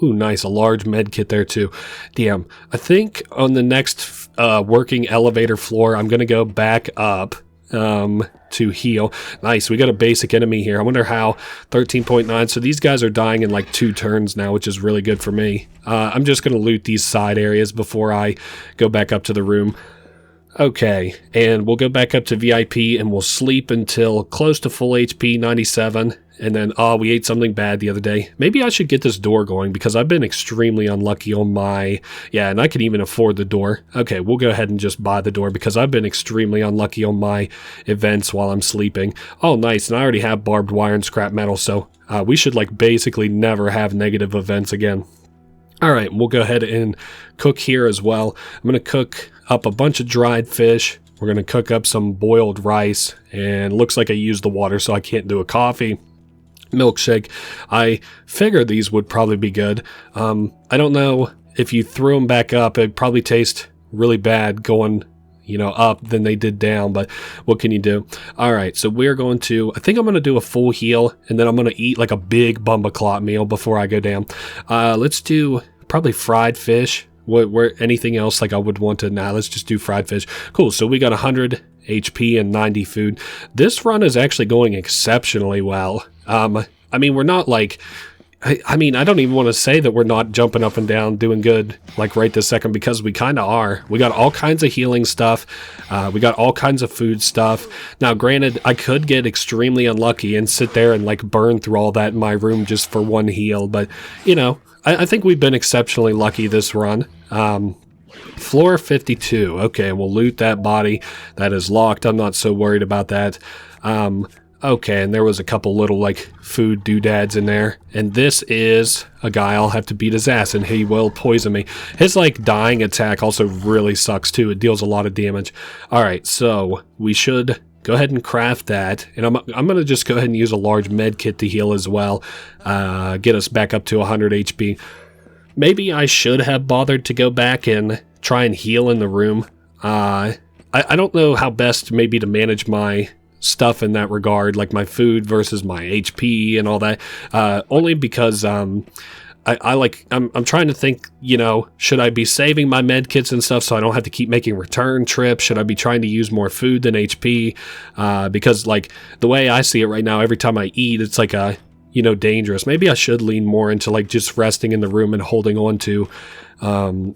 Nice, a large med kit there too. Damn, I think on the next working elevator floor, I'm gonna go back up to heal. Nice, we got a basic enemy here. I wonder how. 13.9, so these guys are dying in 2 turns now, which is really good for me. I'm just gonna loot these side areas before I go back up to the room. Okay, and we'll go back up to VIP and we'll sleep until close to full HP, 97. And then, we ate something bad the other day. Maybe I should get this door going because I've been extremely unlucky on my... Yeah, and I can even afford the door. Okay, we'll go ahead and just buy the door because I've been extremely unlucky on my events while I'm sleeping. Oh, nice, and I already have barbed wire and scrap metal, so we should, basically never have negative events again. Alright, we'll go ahead and cook here as well. I'm going to cook up a bunch of dried fish. We're going to cook up some boiled rice, and looks like I used the water, so I can't do a coffee. Milkshake. I figured these would probably be good. I don't know if you threw them back up, it'd probably taste really bad going, up than they did down, but what can you do? Alright, so we're going to, I think I'm going to do a full heal, and then I'm going to eat a big Bumbaclot meal before I go down. Let's do probably fried fish. Where anything else I would want to, let's just do fried fish. Cool, so we got 100 HP and 90 food. This run is actually going exceptionally well. I mean, we're not I don't even want to say that we're not jumping up and down doing good right this second, because we kind of are. We got all kinds of healing stuff. We got all kinds of food stuff. Now, granted, I could get extremely unlucky and sit there and burn through all that in my room just for one heal, but I think we've been exceptionally lucky this run. Floor 52. Okay, we'll loot that body. That is locked. I'm not so worried about that. Okay, and there was a couple little food doodads in there. And this is a guy I'll have to beat his ass, and he will poison me. His dying attack also really sucks too. It deals a lot of damage. Alright, so we should go ahead and craft that. And I'm going to just go ahead and use a large med kit to heal as well. Get us back up to 100 HP. Maybe I should have bothered to go back and try and heal in the room. I don't know how best maybe to manage my stuff in that regard, my food versus my HP and all that. Only because I'm trying to think, you know, should I be saving my med kits and stuff so I don't have to keep making return trips? Should I be trying to use more food than HP? Because like the way I see it right now, every time I eat, it's like you know, dangerous. Maybe I should lean more into like just resting in the room and holding on to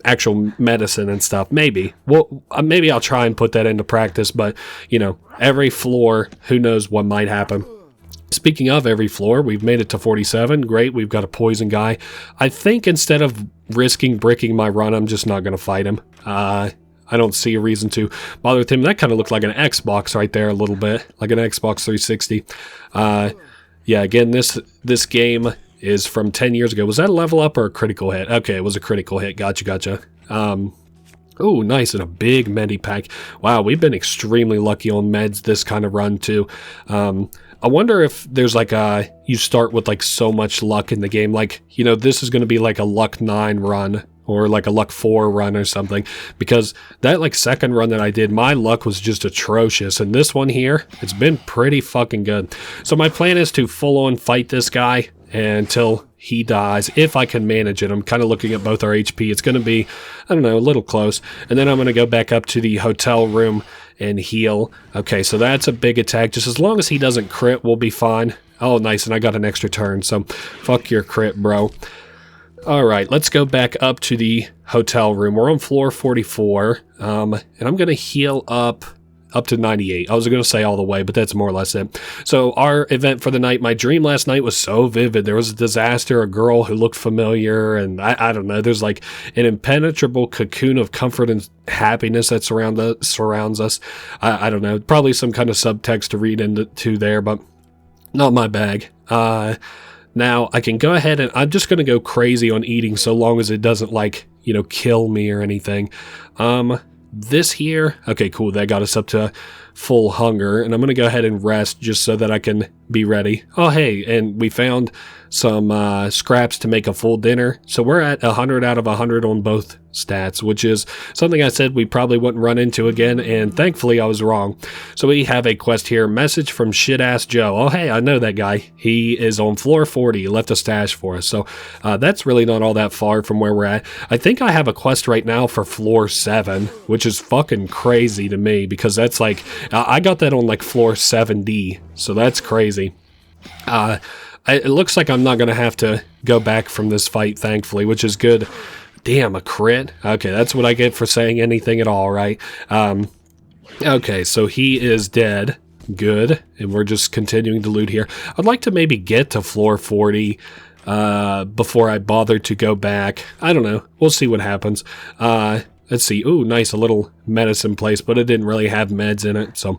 actual medicine and stuff. Maybe. Well, maybe I'll try and put that into practice, but you know, every floor, who knows what might happen. Speaking of every floor, we've made it to 47. Great, we've got a poison guy. I think instead of risking bricking my run, I'm just not going to fight him. I don't see a reason to bother with him. That kind of looked like an Xbox right there a little bit, like an Xbox 360. Yeah, again, this game is from 10 years ago. Was that a level up or a critical hit? Okay, it was a critical hit. Gotcha. Oh, nice, and a big medi pack. Wow, we've been extremely lucky on meds this kind of run too. I wonder if there's like you start with like so much luck in the game, like, you know, this is going to be like a luck 9 run or like a luck 4 run or something, because that like second run that I did, my luck was just atrocious, and this one here, it's been pretty fucking good. So my plan is to full on fight this guy until he dies, if I can manage it. I'm kind of looking at both our HP. It's going to be, I don't know, a little close, and then I'm going to go back up to the hotel room and heal. Okay, so that's a big attack. Just as long as he doesn't crit, we'll be fine. Oh, nice, and I got an extra turn, so fuck your crit, bro. Alright, let's go back up to the hotel room. We're on floor 44, and I'm going to heal up to 98. I was going to say all the way, but that's more or less it. So our event for the night, my dream last night was so vivid. There was a disaster, a girl who looked familiar, and I don't know, there's like an impenetrable cocoon of comfort and happiness that surrounds us. I don't know, probably some kind of subtext to read into there, but not my bag. Now, I can go ahead and I'm just going to go crazy on eating so long as it doesn't, like, you know, kill me or anything. This here, okay, cool, that got us up to full hunger, and I'm going to go ahead and rest just so that I can be ready. Oh, hey, and we found some scraps to make a full dinner, so we're at 100 out of 100 on both stats, which is something I said we probably wouldn't run into again, and thankfully I was wrong. So we have a quest here, message from shit-ass Joe. Oh, hey, I know that guy. He is on floor 40. He left a stash for us, so that's really not all that far from where we're at. I think I have a quest right now for floor 7, which is fucking crazy to me, because that's like, I got that on like floor 7D, so that's crazy. It looks like I'm not going to have to go back from this fight, thankfully, which is good. Damn, a crit? Okay, that's what I get for saying anything at all, right? Okay, so he is dead. Good. And we're just continuing to loot here. I'd like to maybe get to floor 40 before I bother to go back. I don't know. We'll see what happens. Let's see. Ooh, nice, a little medicine place, but it didn't really have meds in it. So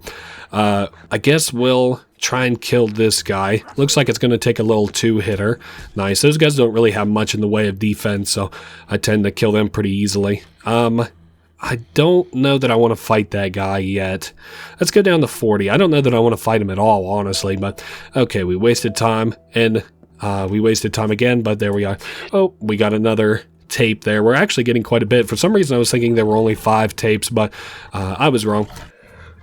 I guess we'll try and kill this guy. Looks like it's going to take a little 2-hitter. Nice. Those guys don't really have much in the way of defense, so I tend to kill them pretty easily. I don't know that I want to fight that guy yet. Let's go down to 40. I don't know that I want to fight him at all, honestly, but okay, we wasted time, and we wasted time again, but there we are. Oh, we got another tape there. We're actually getting quite a bit. For some reason, I was thinking there were only 5 tapes, but I was wrong.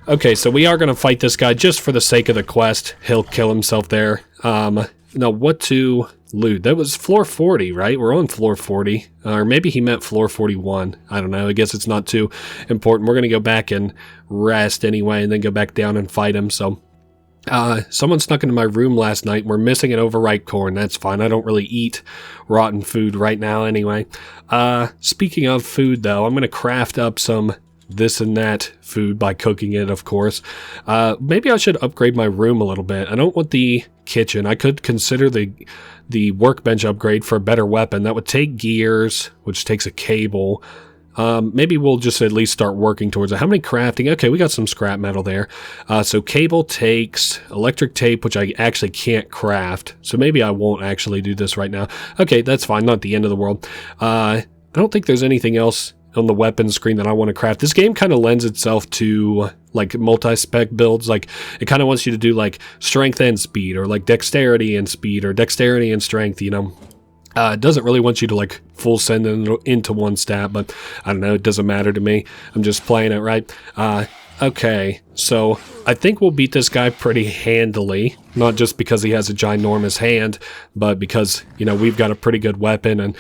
Okay, so we are going to fight this guy just for the sake of the quest. He'll kill himself there. Now, what to loot? That was floor 40, right? We're on floor 40. Or maybe he meant floor 41. I don't know. I guess it's not too important. We're going to go back and rest anyway, and then go back down and fight him. So, someone snuck into my room last night. We're missing an overripe corn. That's fine. I don't really eat rotten food right now anyway. Speaking of food, though, I'm going to craft up some this and that food by cooking it, of course. Maybe I should upgrade my room a little bit. I don't want the kitchen. I could consider the workbench upgrade for a better weapon. That would take gears, which takes a cable. Maybe we'll just at least start working towards it. How many crafting? Okay, we got some scrap metal there. So cable takes electric tape, which I actually can't craft. So maybe I won't actually do this right now. Okay, that's fine. Not the end of the world. I don't think there's anything else on the weapons screen that I want to craft. This game kind of lends itself to like multi-spec builds. Like it kind of wants you to do like strength and speed, or like dexterity and speed, or dexterity and strength, you know. It doesn't really want you to like full send into one stat, but I don't know, it doesn't matter to me. I'm just playing it, right? Okay, so I think we'll beat this guy pretty handily, not just because he has a ginormous hand, but because, you know, we've got a pretty good weapon and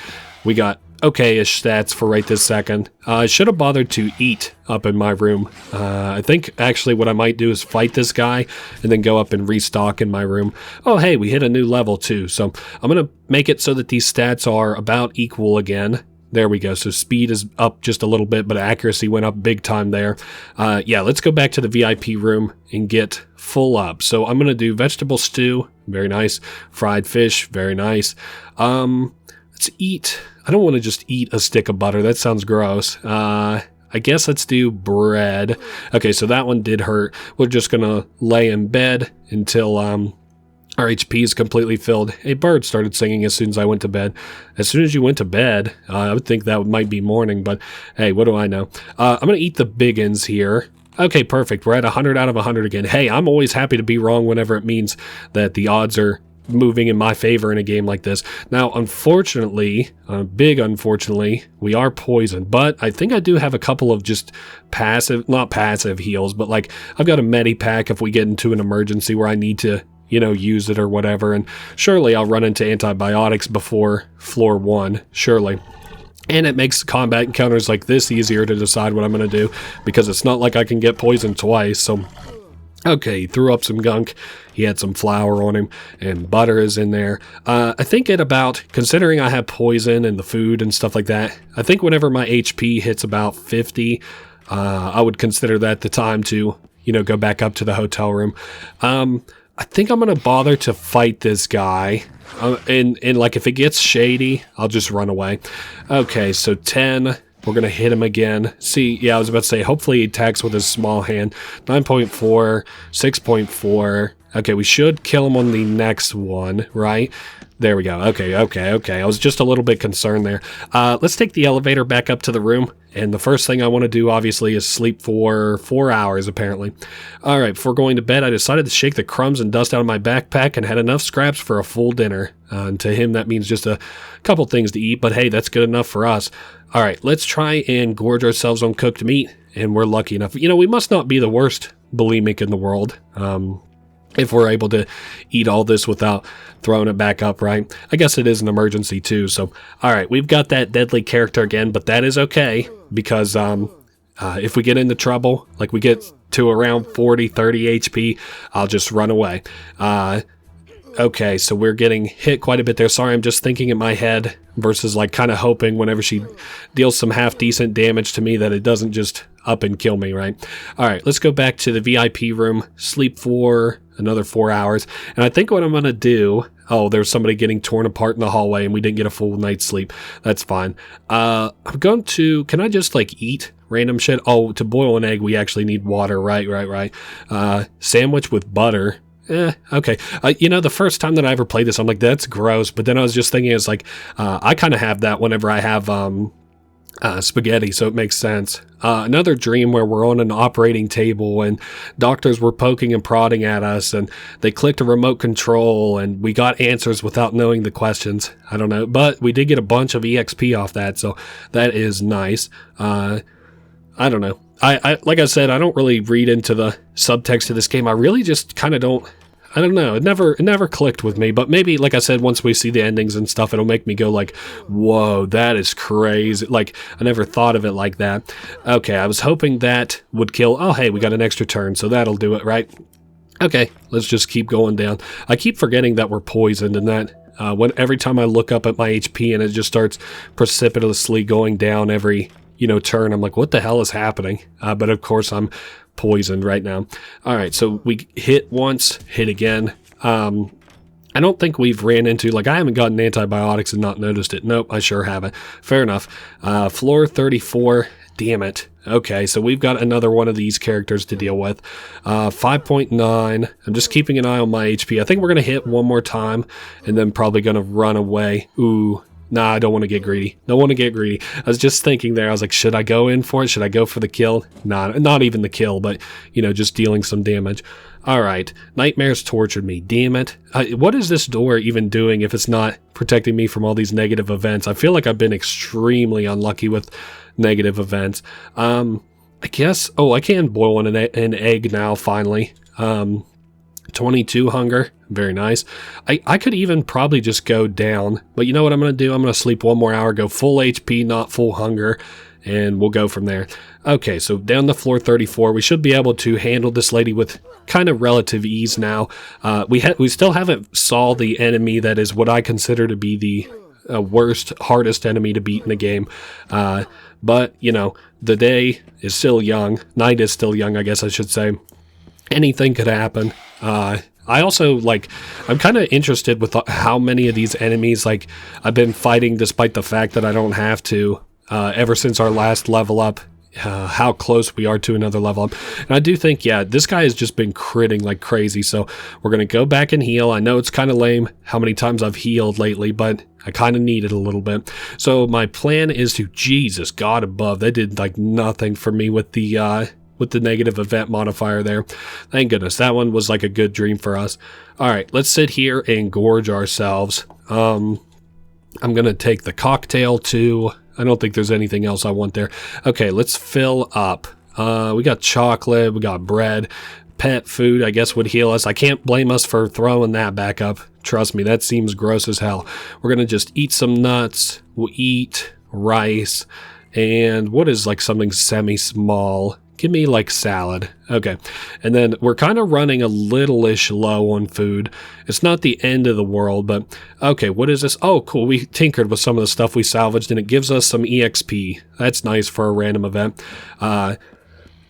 we got okay-ish stats for right this second. I should have bothered to eat up in my room. I think actually what I might do is fight this guy and then go up and restock in my room. Oh, hey, we hit a new level too, so I'm going to make it so that these stats are about equal again. There we go. So speed is up just a little bit, but accuracy went up big time there. Yeah, let's go back to the VIP room and get full up. So I'm going to do vegetable stew. Very nice. Fried fish. Very nice. Let's eat. I don't want to just eat a stick of butter. That sounds gross. I guess let's do bread. Okay, so that one did hurt. We're just going to lay in bed until our HP is completely filled. A bird started singing as soon as I went to bed. As soon as you went to bed, I would think that might be morning, but hey, what do I know? I'm going to eat the biggins here. Okay, perfect. We're at 100 out of 100 again. Hey, I'm always happy to be wrong whenever it means that the odds are moving in my favor in a game like this. Now, unfortunately, unfortunately, we are poisoned, but I think I do have a couple of just not passive heals, but like I've got a medi-pack if we get into an emergency where I need to, you know, use it or whatever, and surely I'll run into antibiotics before floor 1, surely. And it makes combat encounters like this easier to decide what I'm going to do, because it's not like I can get poisoned twice, so... Okay, he threw up some gunk, he had some flour on him, and butter is in there. I think at about, considering I have poison and the food and stuff like that, I think whenever my HP hits about 50, I would consider that the time to, you know, go back up to the hotel room. I think I'm going to bother to fight this guy, and like if it gets shady, I'll just run away. Okay, so 10, we're going to hit him again. See, yeah, I was about to say, hopefully he attacks with his small hand. 9.4, 6.4. Okay, we should kill him on the next one, right? There we go. Okay. I was just a little bit concerned there. Let's take the elevator back up to the room. And the first thing I want to do, obviously, is sleep for 4 hours, apparently. All right, before going to bed, I decided to shake the crumbs and dust out of my backpack and had enough scraps for a full dinner. And to him, that means just a couple things to eat, but hey, that's good enough for us. All right, let's try and gorge ourselves on cooked meat, and we're lucky enough. You know, we must not be the worst bulimic in the world. If we're able to eat all this without throwing it back up, right? I guess it is an emergency too, so... Alright, we've got that deadly character again, but that is okay, because if we get into trouble, like we get to around 40, 30 HP, I'll just run away. Okay, so we're getting hit quite a bit there. Sorry, I'm just thinking in my head versus like kind of hoping whenever she deals some half-decent damage to me that it doesn't just up and kill me, right? Alright, let's go back to the VIP room, sleep for another 4 hours, and I think what I'm going to do... Oh, there's somebody getting torn apart in the hallway and we didn't get a full night's sleep. That's fine. I'm going to... Can I just like eat random shit? Oh, to boil an egg we actually need water, right. Sandwich with butter. Okay. You know, the first time that I ever played this, I'm like, that's gross. But then I was just thinking, it's like, I kind of have that whenever I have spaghetti, so it makes sense. Another dream where we're on an operating table and doctors were poking and prodding at us and they clicked a remote control and we got answers without knowing the questions. I don't know, but we did get a bunch of EXP off that, so that is nice. I don't know. I like I said, I don't really read into the subtext of this game. I really just kind of don't. I don't know. It never clicked with me. But maybe, like I said, once we see the endings and stuff, it'll make me go like, "Whoa, that is crazy!" Like I never thought of it like that. Okay, I was hoping that would kill. Oh, hey, we got an extra turn, so that'll do it, right? Okay, let's just keep going down. I keep forgetting that we're poisoned, and that every time I look up at my HP and it just starts precipitously going down every turn, I'm like, what the hell is happening? But of course I'm poisoned right now. All right, so we hit once, hit again. I don't think we've ran into, like, I haven't gotten antibiotics and not noticed it. Nope, I sure haven't. Fair enough. Floor 34, damn it. Okay, so we've got another one of these characters to deal with. 5.9. I'm just keeping an eye on my HP. I think we're going to hit one more time and then probably going to run away. Ooh. Nah, I don't want to get greedy. Don't want to get greedy. I was just thinking there. I was like, should I go in for it? Should I go for the kill? Nah, not even the kill, but, just dealing some damage. All right. Nightmares tortured me. Damn it. What is this door even doing if it's not protecting me from all these negative events? I feel like I've been extremely unlucky with negative events. I guess, oh, I can boil an egg now, finally. 22 hunger, very nice. I could even probably just go down, but you know what I'm going to do? I'm going to sleep 1 more hour, go full HP, not full hunger, and we'll go from there. Okay, so down to floor 34, we should be able to handle this lady with kind of relative ease now. We still haven't saw the enemy that is what I consider to be the worst, hardest enemy to beat in the game. But, you know, the day is still young. Night is still young, I guess I should say. Anything could happen. I also, like, I'm kind of interested with how many of these enemies, like, I've been fighting despite the fact that I don't have to, ever since our last level up, how close we are to another level up. And I do think, yeah, this guy has just been critting like crazy, so we're going to go back and heal. I know it's kind of lame how many times I've healed lately, but I kind of need it a little bit. So my plan is to, Jesus, God above, that did, like, nothing for me with the negative event modifier there. Thank goodness. That one was like a good dream for us. All right, let's sit here and gorge ourselves. I'm going to take the cocktail too. I don't think there's anything else I want there. Okay, let's fill up. We got chocolate, we got bread. Pet food, I guess, would heal us. I can't blame us for throwing that back up. Trust me, that seems gross as hell. We're going to just eat some nuts. We'll eat rice. And what is like something semi-small? Give me like salad. Okay. And then we're kind of running a little-ish low on food. It's not the end of the world, but okay, what is this? Oh, cool. We tinkered with some of the stuff we salvaged and it gives us some EXP. That's nice for a random event. I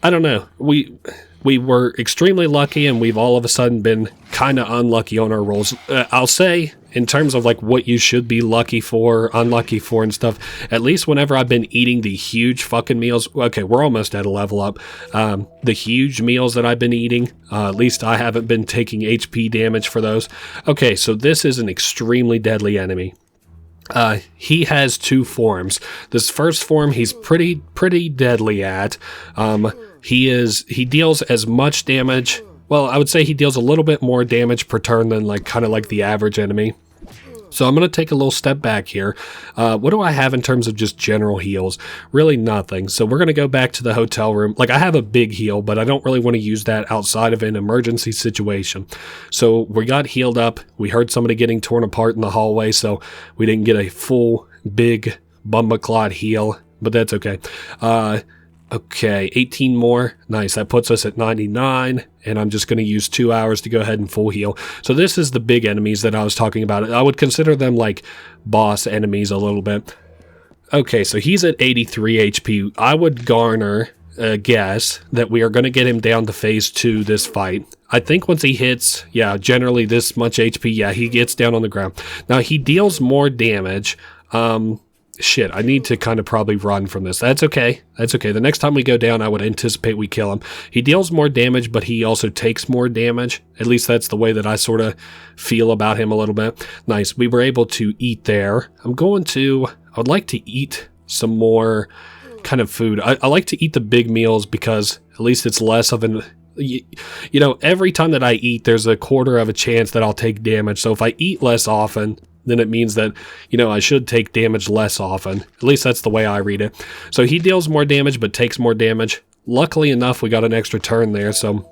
don't know. We were extremely lucky and we've all of a sudden been kind of unlucky on our rolls. I'll say, in terms of like what you should be lucky for, unlucky for and stuff, at least whenever I've been eating the huge fucking meals, okay, we're almost at a level up. The huge meals that I've been eating, at least I haven't been taking HP damage for those. Okay, so this is an extremely deadly enemy. He has 2 forms. This first form he's pretty deadly at. He deals as much damage. Well, I would say he deals a little bit more damage per turn than like kind of like the average enemy. So I'm going to take a little step back here. What do I have in terms of just general heals? Really nothing. So we're going to go back to the hotel room. Like, I have a big heal, but I don't really want to use that outside of an emergency situation. So we got healed up. We heard somebody getting torn apart in the hallway, so we didn't get a full big Bumbaclot heal, but that's okay. Okay, 18 more. Nice. That puts us at 99, and I'm just going to use 2 hours to go ahead and full heal. So this is the big enemies that I was talking about. I would consider them like boss enemies a little bit. Okay, so he's at 83 HP. I would garner a guess that we are going to get him down to phase 2 this fight. I think once he hits, yeah, generally this much HP, yeah, he gets down on the ground. Now, he deals more damage. Shit, I need to kind of probably run from this. That's okay. That's okay. The next time we go down, I would anticipate we kill him. He deals more damage, but he also takes more damage. At least that's the way that I sort of feel about him a little bit. Nice. We were able to eat there. I would like to eat some more kind of food. I like to eat the big meals because at least it's less of an... You know, every time that I eat, there's a quarter of a chance that I'll take damage. So if I eat less often, then it means that, you know, I should take damage less often. At least that's the way I read it. So he deals more damage, but takes more damage. Luckily enough, we got an extra turn there, so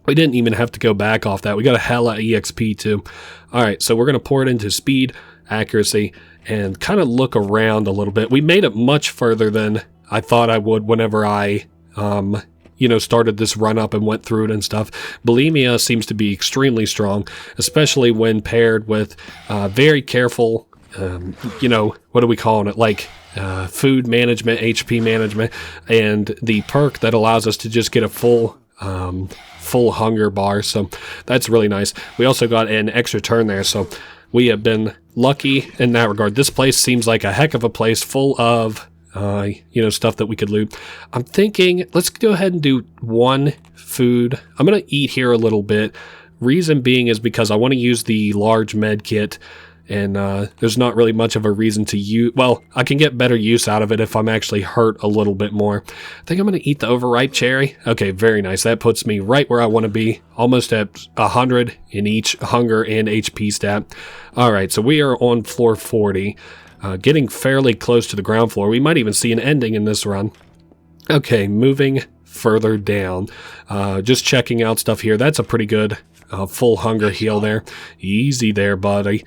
we didn't even have to go back off that. We got a hella EXP too. All right, so we're going to pour it into speed, accuracy, and kind of look around a little bit. We made it much further than I thought I would whenever I, you know, started this run up and went through it and stuff. Bulimia seems to be extremely strong, especially when paired with very careful, you know, what are we calling it? Like food management, HP management, and the perk that allows us to just get a full hunger bar. So that's really nice. We also got an extra turn there, so we have been lucky in that regard. This place seems like a heck of a place full of you know, stuff that we could loot. I'm thinking, let's go ahead and do 1 food. I'm going to eat here a little bit. Reason being is because I want to use the large med kit, and there's not really much of a reason to use... Well, I can get better use out of it if I'm actually hurt a little bit more. I think I'm going to eat the overripe cherry. Okay, very nice. That puts me right where I want to be, almost at 100 in each hunger and HP stat. All right, so we are on floor 40. Getting fairly close to the ground floor. We might even see an ending in this run. Okay, moving further down. Just checking out stuff here. That's a pretty good full hunger heal there. Easy there, buddy.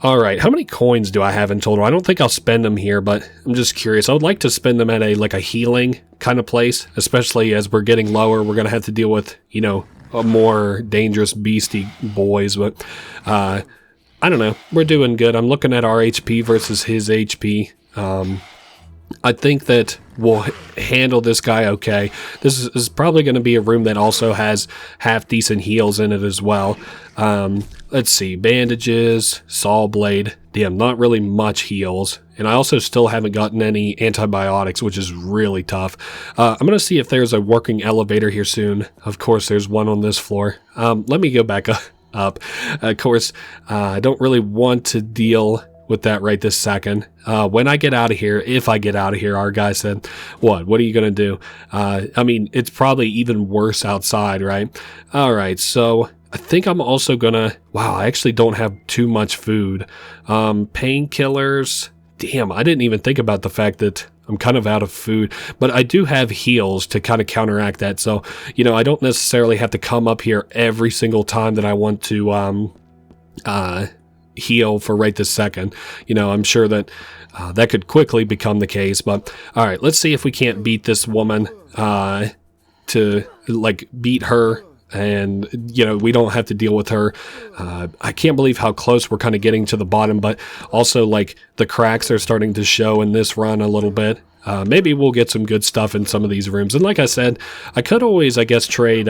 All right, how many coins do I have in total? I don't think I'll spend them here, but I'm just curious. I would like to spend them at a healing kind of place, especially as we're getting lower. We're going to have to deal with, you know, a more dangerous beastie boys, but I don't know. We're doing good. I'm looking at our HP versus his HP. I think that we'll handle this guy okay. This is probably going to be a room that also has half-decent heals in it as well. Let's see. Bandages, saw blade. Damn, not really much heals. And I also still haven't gotten any antibiotics, which is really tough. I'm going to see if there's a working elevator here soon. Of course, there's one on this floor. Let me go back up. Of course, I don't really want to deal with that right this second. When I get out of here, if I get out of here, our guy said, what are you going to do? I mean, it's probably even worse outside, right? All right, so I think I'm also going to, wow, I actually don't have too much food. Painkillers, damn, I didn't even think about the fact that I'm kind of out of food, but I do have heals to kind of counteract that. So, you know, I don't necessarily have to come up here every single time that I want to, heal for right this second. You know, I'm sure that that could quickly become the case, but all right, let's see if we can't beat this woman to like beat her, and you know, we don't have to deal with her. I can't believe how close we're kind of getting to the bottom, but also like the cracks are starting to show in this run a little bit. Maybe we'll get some good stuff in some of these rooms, and like I said, I could always, I guess, trade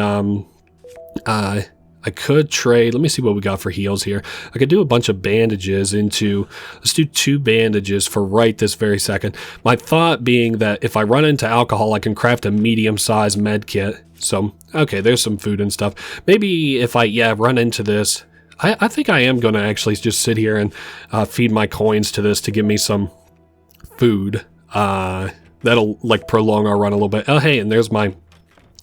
I could trade, let me see what we got for heals here. I could do a bunch of bandages into, let's do 2 bandages for right this very second. My thought being that if I run into alcohol, I can craft a medium-sized med kit. So, okay, there's some food and stuff. Maybe if I, run into this, I think I am going to actually just sit here and feed my coins to this to give me some food. That'll, like, prolong our run a little bit. Oh, hey, and there's my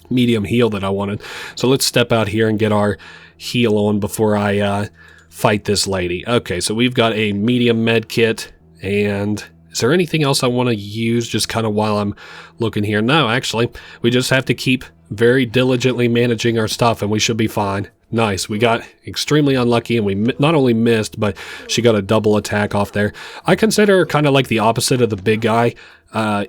medium heal that I wanted. So let's step out here and get our heal on before I fight this lady. Okay, so we've got a medium med kit, and is there anything else I want to use just kind of while I'm looking here? No, actually, we just have to keep very diligently managing our stuff and we should be fine. Nice, we got extremely unlucky and we not only missed, but she got a double attack off there. I consider her kind of like the opposite of the big guy,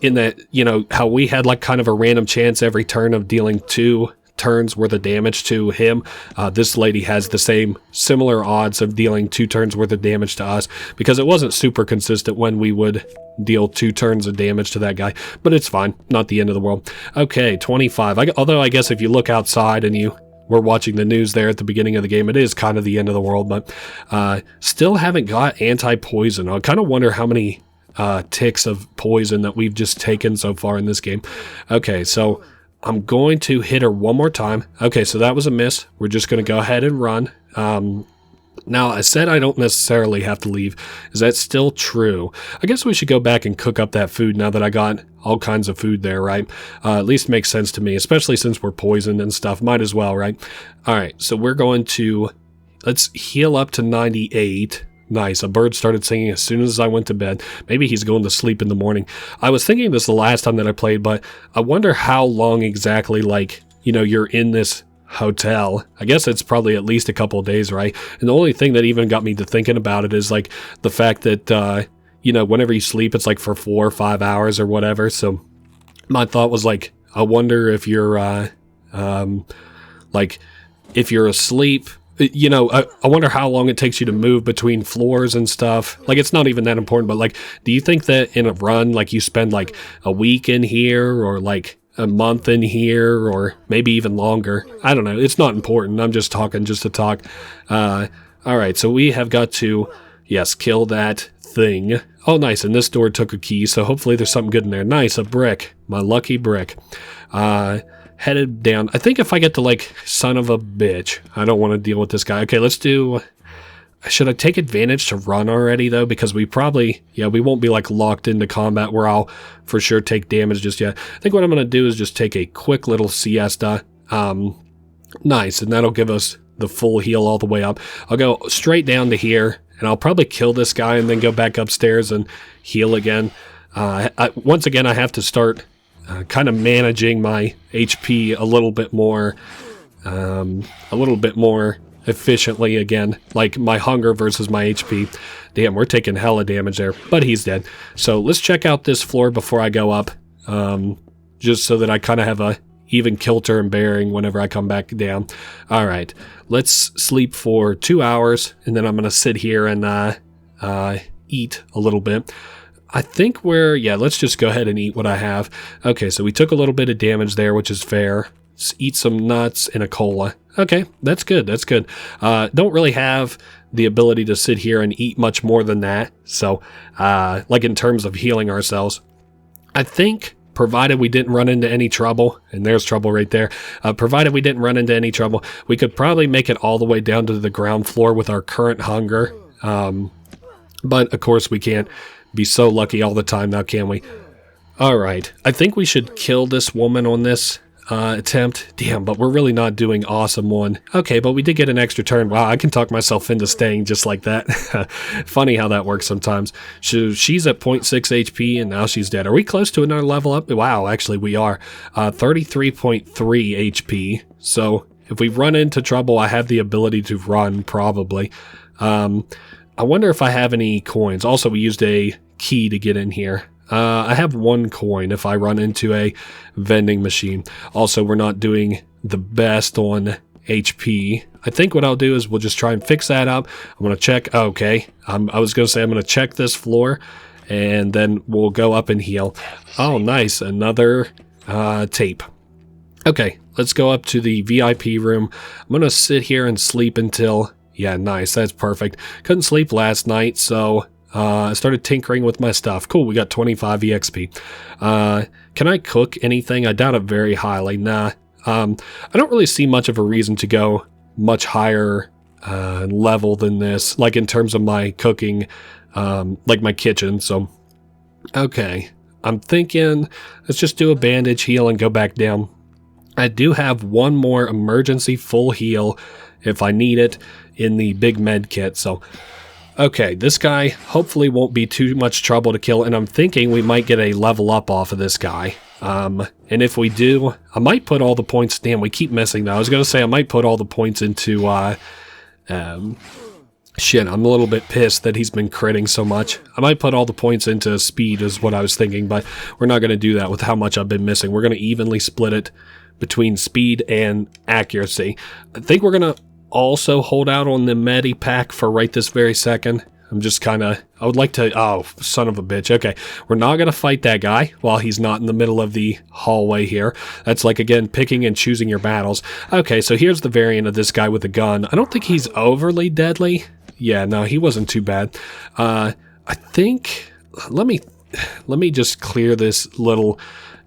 in that, you know, how we had like kind of a random chance every turn of dealing 2 turns worth of damage to him. This lady has the same similar odds of dealing 2 turns worth of damage to us, because it wasn't super consistent when we would deal 2 turns of damage to that guy, but it's fine, not the end of the world. Okay, 25. Although I guess if you look outside and you were watching the news there at the beginning of the game, it is kind of the end of the world, but still haven't got anti-poison. I kind of wonder how many ticks of poison that we've just taken so far in this game. Okay, so I'm going to hit her one more time. Okay, so that was a miss. We're just going to go ahead and run. Now, I said I don't necessarily have to leave. Is that still true? I guess we should go back and cook up that food now that I got all kinds of food there, right? At least makes sense to me, especially since we're poisoned and stuff. Might as well, right? All right, so we're going to, let's heal up to 98. Nice, a bird started singing as soon as I went to bed. Maybe he's going to sleep in the morning. I was thinking this the last time that I played, but I wonder how long exactly, like, you know, you're in this hotel. I guess it's probably at least a couple of days, right? And the only thing that even got me to thinking about it is, like, the fact that, you know, whenever you sleep, it's like for 4 or 5 hours or whatever. So my thought was, like, I wonder if you're, like, if you're asleep, you know, I wonder how long it takes you to move between floors and stuff. Like, it's not even that important, but, like, do you think that in a run, like, you spend, like, a week in here or, like, a month in here or maybe even longer? I don't know. It's not important. I'm just talking just to talk. All right, so we have got to, yes, kill that thing. Oh, nice, and this door took a key, so hopefully there's something good in there. Nice, a brick. My lucky brick. Headed down. I think if I get to, like, son of a bitch, I don't want to deal with this guy. Okay, let's do, should I take advantage to run already, though? Because we probably, yeah, we won't be, like, locked into combat where I'll for sure take damage just yet. I think what I'm going to do is just take a quick little siesta. Nice, and that'll give us the full heal all the way up. I'll go straight down to here, and I'll probably kill this guy and then go back upstairs and heal again. Once again, I have to start kind of managing my HP a little bit more efficiently again, like my hunger versus my HP. Damn, we're taking hella damage there, but he's dead. So let's check out this floor before I go up, just so that I kind of have a even kilter and bearing whenever I come back down. All right, let's sleep for 2 hours, and then I'm gonna sit here and eat a little bit. I think let's just go ahead and eat what I have. Okay, so we took a little bit of damage there, which is fair. Let's eat some nuts and a cola. Okay, that's good, that's good. Don't really have the ability to sit here and eat much more than that. So, like in terms of healing ourselves, I think, provided we didn't run into any trouble, and there's trouble right there, provided we didn't run into any trouble, we could probably make it all the way down to the ground floor with our current hunger. But of course we can't be so lucky all the time now, can we? Alright, I think we should kill this woman on this attempt. Damn, but we're really not doing awesome one. Okay, but we did get an extra turn. Wow, I can talk myself into staying just like that. Funny how that works sometimes. So she's at 0.6 HP and now she's dead. Are we close to another level up? Wow, actually we are. 33.3 HP. So if we run into trouble, I have the ability to run, probably. I wonder if I have any coins. Also, we used a key to get in here. I have 1 coin if I run into a vending machine. Also, we're not doing the best on HP. I think what I'll do is we'll just try and fix that up. I'm going to check. Okay. I was going to say I'm going to check this floor, and then we'll go up and heal. Oh, nice. Another tape. Okay, let's go up to the VIP room. I'm going to sit here and sleep until... Yeah, nice. That's perfect. Couldn't sleep last night, so I started tinkering with my stuff. Cool, we got 25 EXP. Can I cook anything? I doubt it very highly. Nah. I don't really see much of a reason to go much higher level than this, like in terms of my cooking, like my kitchen. So, okay. I'm thinking, let's just do a bandage, heal, and go back down. I do have 1 more emergency full heal if I need it in the big med kit. So, okay, this guy hopefully won't be too much trouble to kill, and I'm thinking we might get a level up off of this guy. And if we do, I might put all the points... Damn, we keep missing though. I was going to say I might put all the points into... shit, I'm a little bit pissed that he's been critting so much. I might put all the points into speed is what I was thinking, but we're not going to do that with how much I've been missing. We're going to evenly split it between speed and accuracy. I think we're going to also hold out on the Medi pack for right this very second. I'm just kind of... I would like to... Oh, son of a bitch. Okay, we're not going to fight that guy while he's not in the middle of the hallway here. That's like, again, picking and choosing your battles. Okay, so here's the variant of this guy with a gun. I don't think he's overly deadly. Yeah, no, he wasn't too bad. I think... Let me just clear this little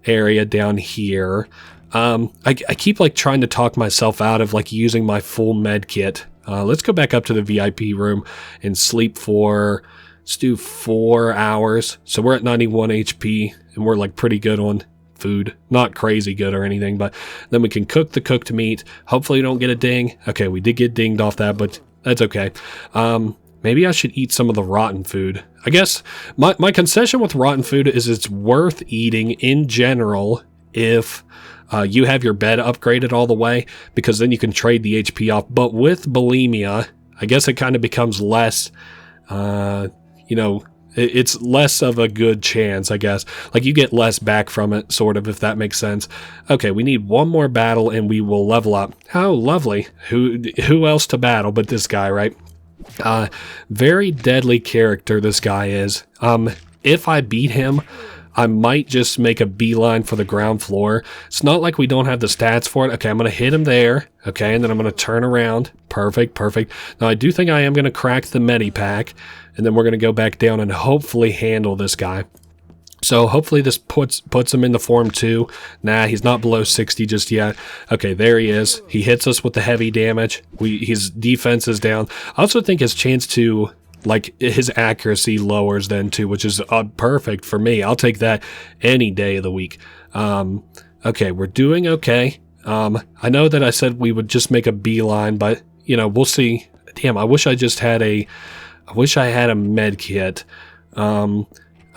area down here. I keep like trying to talk myself out of like using my full med kit. Let's go back up to the VIP room and sleep for, let's do 4 hours. So we're at 91 HP and we're like pretty good on food. Not crazy good or anything, but then we can cook the cooked meat. Hopefully you don't get a ding. Okay, we did get dinged off that, but that's okay. Maybe I should eat some of the rotten food. I guess my concession with rotten food is it's worth eating in general if you have your bed upgraded all the way, because then you can trade the HP off. But with bulimia, I guess it kind of becomes less, it's less of a good chance, I guess. Like you get less back from it, sort of, if that makes sense. Okay, we need 1 more battle and we will level up. How lovely. Who else to battle but this guy, right? Very deadly character this guy is. If I beat him, I might just make a beeline for the ground floor. It's not like we don't have the stats for it. Okay, I'm going to hit him there. Okay, and then I'm going to turn around. Perfect, perfect. Now, I do think I am going to crack the Medipack, and then we're going to go back down and hopefully handle this guy. So hopefully this puts him in the form 2. Nah, he's not below 60 just yet. Okay, there he is. He hits us with the heavy damage. His defense is down. I also think his chance to... like, his accuracy lowers then too, which is perfect for me. I'll take that any day of the week. Okay, we're doing okay. I know that I said we would just make a beeline, but, we'll see. Damn, I wish I had a med kit.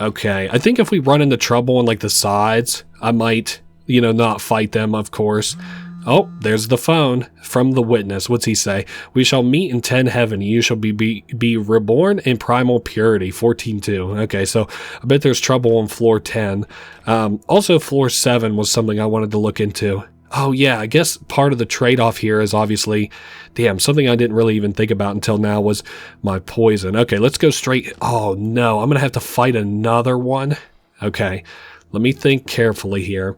Okay, I think if we run into trouble on like the sides, I might, not fight them, of course. Oh, there's the phone from the witness. What's he say? We shall meet in 10 heaven. You shall be reborn in primal purity. 14:2. Okay, so I bet there's trouble on floor 10. Also, floor 7 was something I wanted to look into. Oh, yeah, I guess part of the trade-off here is obviously, damn, something I didn't really even think about until now was my poison. Okay, let's go straight. Oh, no, I'm going to have to fight another one. Okay, let me think carefully here.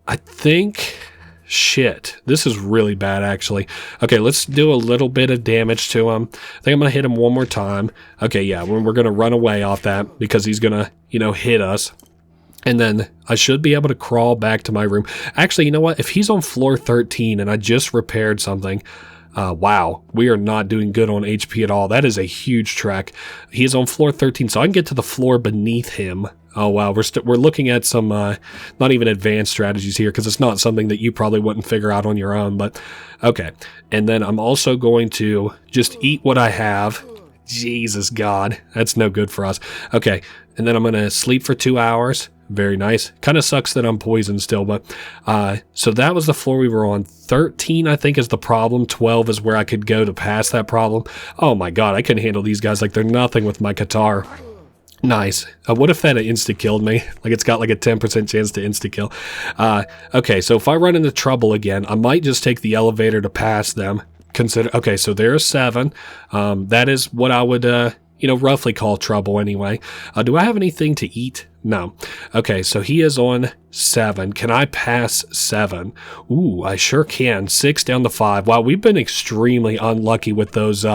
I think, shit, this is really bad, actually. Okay, let's do a little bit of damage to him. I think I'm going to hit him one more time. Okay, yeah, we're going to run away off that because he's going to, hit us. And then I should be able to crawl back to my room. Actually, you know what? If he's on floor 13 and I just repaired something, wow, we are not doing good on HP at all. That is a huge trek. He is on floor 13, so I can get to the floor beneath him. Oh, wow, we're looking at some not even advanced strategies here because it's not something that you probably wouldn't figure out on your own. But, okay. And then I'm also going to just eat what I have. Jesus, God, that's no good for us. Okay, and then I'm going to sleep for 2 hours. Very nice. Kind of sucks that I'm poisoned still, but so that was the floor we were on. 13, I think, is the problem. 12 is where I could go to pass that problem. Oh my God, I couldn't handle these guys like they're nothing with my Qatar. Nice. What if that insta-killed me? Like it's got like a 10% chance to insta-kill. Okay, so if I run into trouble again, I might just take the elevator to pass them. Okay, so there's 7. That is what I would, roughly call trouble anyway. Do I have anything to eat? No. Okay, so he is on 7. Can I pass 7? Ooh, I sure can. 6 down to 5. Wow, we've been extremely unlucky with those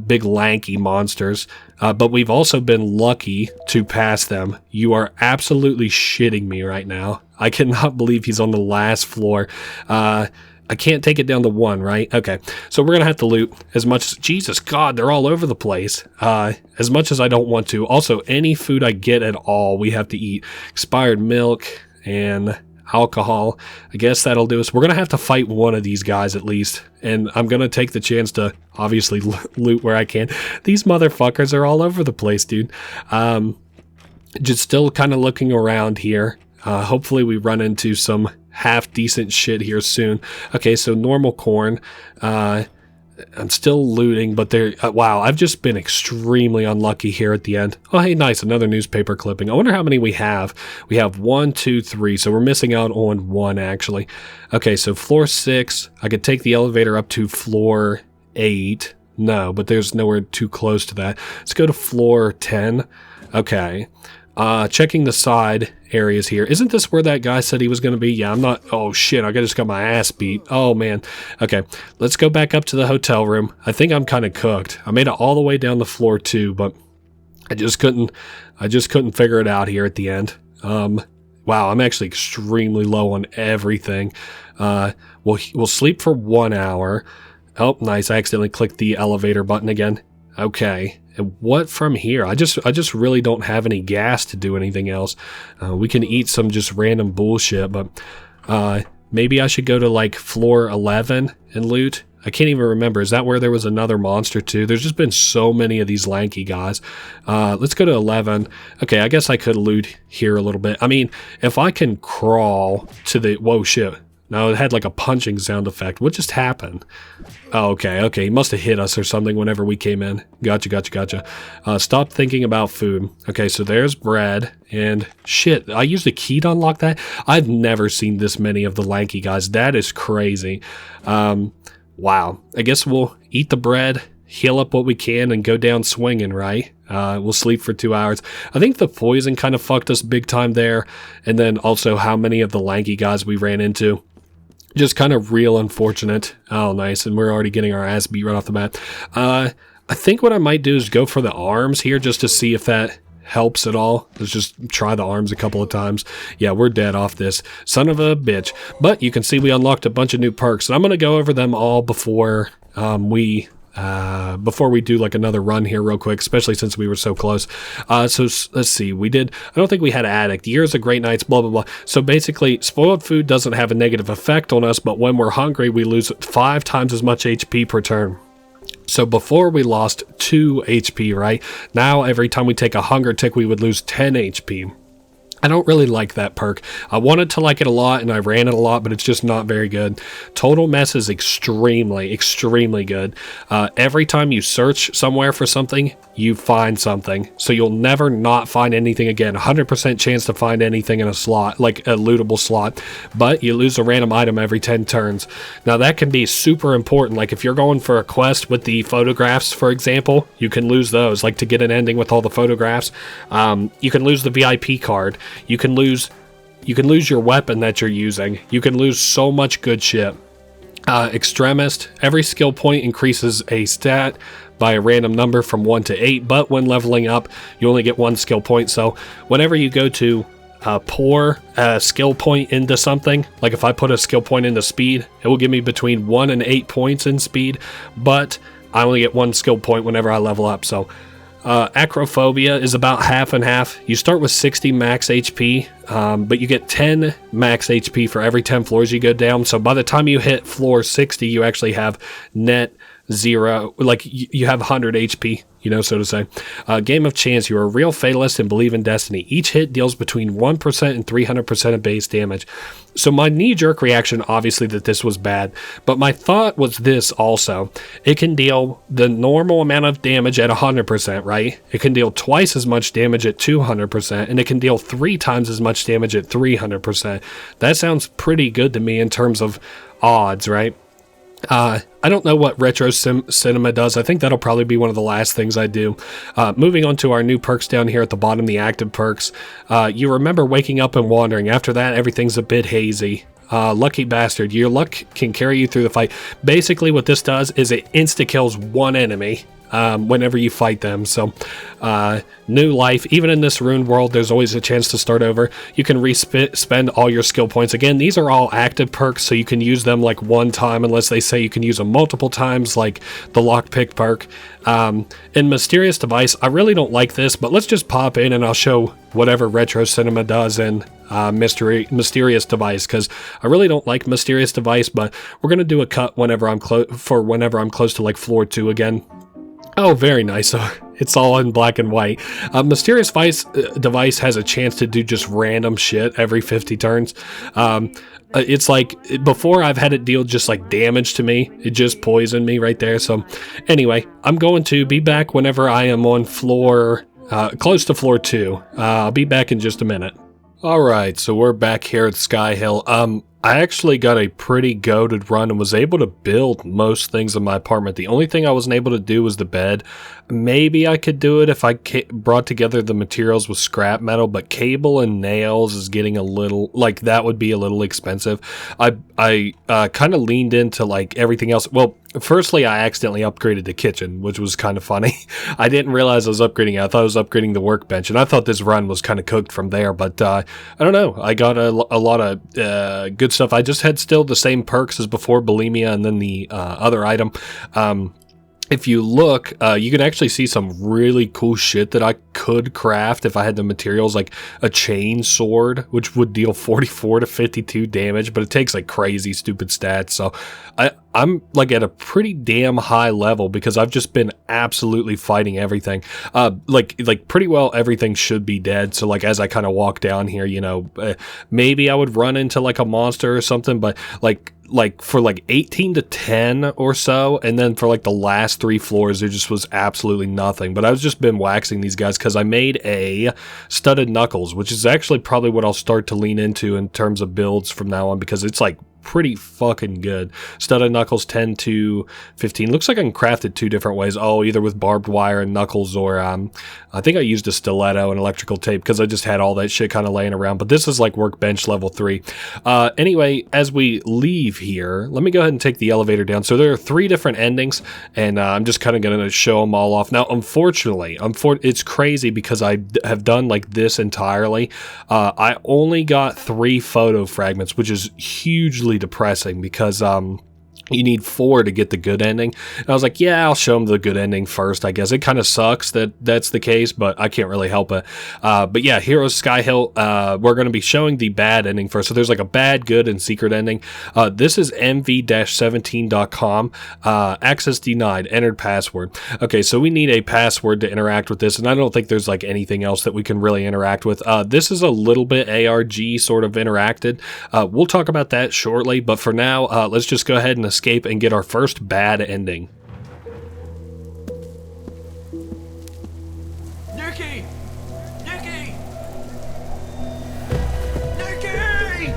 big lanky monsters, but we've also been lucky to pass them. You are absolutely shitting me right now. I cannot believe he's on the last floor. I can't take it down to 1, right? Okay, so we're gonna have to loot as much as, Jesus God, they're all over the place. As much as I don't want to. Also, any food I get at all, we have to eat. Expired milk and alcohol. I guess that'll do us. We're gonna have to fight one of these guys at least, and I'm gonna take the chance to obviously loot where I can. These motherfuckers are all over the place, dude. Just still kind of looking around here. Hopefully we run into some half-decent shit here soon. Okay, so normal corn. I'm still looting, but wow, I've just been extremely unlucky here at the end. Oh, hey, nice, another newspaper clipping. I wonder how many we have. We have 1, 2, 3, so we're missing out on 1, actually. Okay, so floor 6. I could take the elevator up to floor 8. No, but there's nowhere too close to that. Let's go to floor 10. Okay. Checking the side areas here. Isn't this where that guy said he was going to be? Yeah, I'm not. Oh, shit. I just got my ass beat. Oh, man. Okay. Let's go back up to the hotel room. I think I'm kind of cooked. I made it all the way down to floor 2, but I just couldn't figure it out here at the end. Wow, I'm actually extremely low on everything. We'll sleep for 1 hour. Oh, nice. I accidentally clicked the elevator button again. Okay. And what from here? I just really don't have any gas to do anything else. We can eat some just random bullshit, but maybe I should go to like floor 11 and loot. I can't even remember. Is that where there was another monster too? There's just been so many of these lanky guys. Let's go to 11. Okay, I guess I could loot here a little bit. I mean, if I can crawl to the... Whoa, shit. No, it had like a punching sound effect. What just happened? Oh, okay. He must have hit us or something whenever we came in. Gotcha. Stop thinking about food. Okay, so there's bread. And shit, I used a key to unlock that? I've never seen this many of the lanky guys. That is crazy. Wow. I guess we'll eat the bread, heal up what we can, and go down swinging, right? We'll sleep for 2 hours. I think the poison kind of fucked us big time there. And then also how many of the lanky guys we ran into. Just kind of real unfortunate. Oh, nice. And we're already getting our ass beat right off the bat. I think what I might do is go for the arms here just to see if that helps at all. Let's just try the arms a couple of times. Yeah, we're dead off this. Son of a bitch. But you can see we unlocked a bunch of new perks. And I'm going to go over them all before we do like another run here real quick, especially since we were so close. So let's see, I don't think we had addict, years of great nights, blah, blah, blah. So basically, spoiled food doesn't have a negative effect on us, but when we're hungry, we lose 5 times as much HP per turn. So before we lost 2 HP, right? Now every time we take a hunger tick, we would lose 10 HP. I don't really like that perk. I wanted to like it a lot and I ran it a lot, but it's just not very good. Total Mess is extremely good. Every time you search somewhere for something, you find something. So you'll never not find anything again. 100% chance to find anything in a slot, like a lootable slot, but you lose a random item every 10 turns. Now that can be super important. Like if you're going for a quest with the photographs, for example, you can lose those. Like to get an ending with all the photographs, you can lose the VIP card. You can lose your weapon that you're using. You can lose so much good shit. Extremist, every skill point increases a stat by a random number from 1 to 8, but when leveling up, you only get 1 skill point. So whenever you go to pour a skill point into something, like if I put a skill point into speed, it will give me between 1 and 8 points in speed, but I only get 1 skill point whenever I level up. So acrophobia is about half and half. You start with 60 max HP, but you get 10 max HP for every 10 floors you go down. So by the time you hit floor 60, you actually have net 0, like you have 100 HP, you know, so to say. Game of Chance, you're a real fatalist and believe in destiny. Each hit deals between 1% and 300% of base damage. So my knee-jerk reaction, obviously, that this was bad, but my thought was this also. It can deal the normal amount of damage at 100%, right? It can deal twice as much damage at 200%, and it can deal 3 times as much damage at 300%. That sounds pretty good to me in terms of odds, right? I don't know what Retro Cinema does. I think that'll probably be one of the last things I do. Moving on to our new perks down here at the bottom, the active perks. You remember waking up and wandering. After that, everything's a bit hazy. Lucky Bastard. Your luck can carry you through the fight. Basically, what this does is it insta-kills one enemy whenever you fight them. So, new life. Even in this ruined world, there's always a chance to start over. You can spend all your skill points. Again, these are all active perks, so you can use them like one time, unless they say you can use them multiple times, like the lockpick perk. In Mysterious Device, I really don't like this, but let's just pop in and I'll show whatever Retro Cinema does in Mysterious Device, because I really don't like Mysterious Device, but we're going to do a cut whenever I'm close to like floor 2 again. Oh, very nice. So it's all in black and white. Mysterious Device has a chance to do just random shit every 50 turns. It's like, before I've had it deal just like damage to me. It just poisoned me right there. So anyway, I'm going to be back whenever I am on floor, close to floor 2. I'll be back in just a minute. Alright, so we're back here at SKYHILL. I actually got a pretty goated run and was able to build most things in my apartment. The only thing I wasn't able to do was the bed. Maybe I could do it if I brought together the materials with scrap metal, but cable and nails is getting a little, like, that would be a little expensive. I kind of leaned into, like, everything else. Well, firstly, I accidentally upgraded the kitchen, which was kind of funny. I didn't realize I was upgrading it. I thought I was upgrading the workbench, and I thought this run was kind of cooked from there, but I don't know. I got a lot of good stuff. I just had still the same perks as before, bulimia, and then the other item. If you look, you can actually see some really cool shit that I could craft if I had the materials, like a chain sword, which would deal 44 to 52 damage, but it takes like crazy stupid stats. So I'm like at a pretty damn high level because I've just been absolutely fighting everything. Like pretty well everything should be dead. So like as I kind of walk down here, you know, maybe I would run into like a monster or something, but like for like 18 to 10 or so, and then for like the last 3 floors there just was absolutely nothing. But I've just been waxing these guys because I made a studded knuckles, which is actually probably what I'll start to lean into in terms of builds from now on, because it's like pretty fucking good. Studded knuckles 10 to 15. Looks like I can craft it 2 different ways. Oh, either with barbed wire and knuckles, or I think I used a stiletto and electrical tape because I just had all that shit kind of laying around. But this is like workbench level 3. Anyway, as we leave here, let me go ahead and take the elevator down. So there are 3 different endings, and I'm just kind of going to show them all off. Now, unfortunately, it's crazy because I have done like this entirely. I only got 3 photo fragments, which is hugely depressing because you need 4 to get the good ending. And I was like, yeah, I'll show them the good ending first, I guess. It kind of sucks that that's the case, but I can't really help it. But yeah, Heroes SKYHILL, we're going to be showing the bad ending first. So there's like a bad, good, and secret ending. This is mv-17.com. Access denied, entered password. Okay, so we need a password to interact with this, and I don't think there's like anything else that we can really interact with. This is a little bit ARG sort of interacted. We'll talk about that shortly, but for now, let's just go ahead and escape and get our first bad ending.
Nikki! Nikki! Nikki!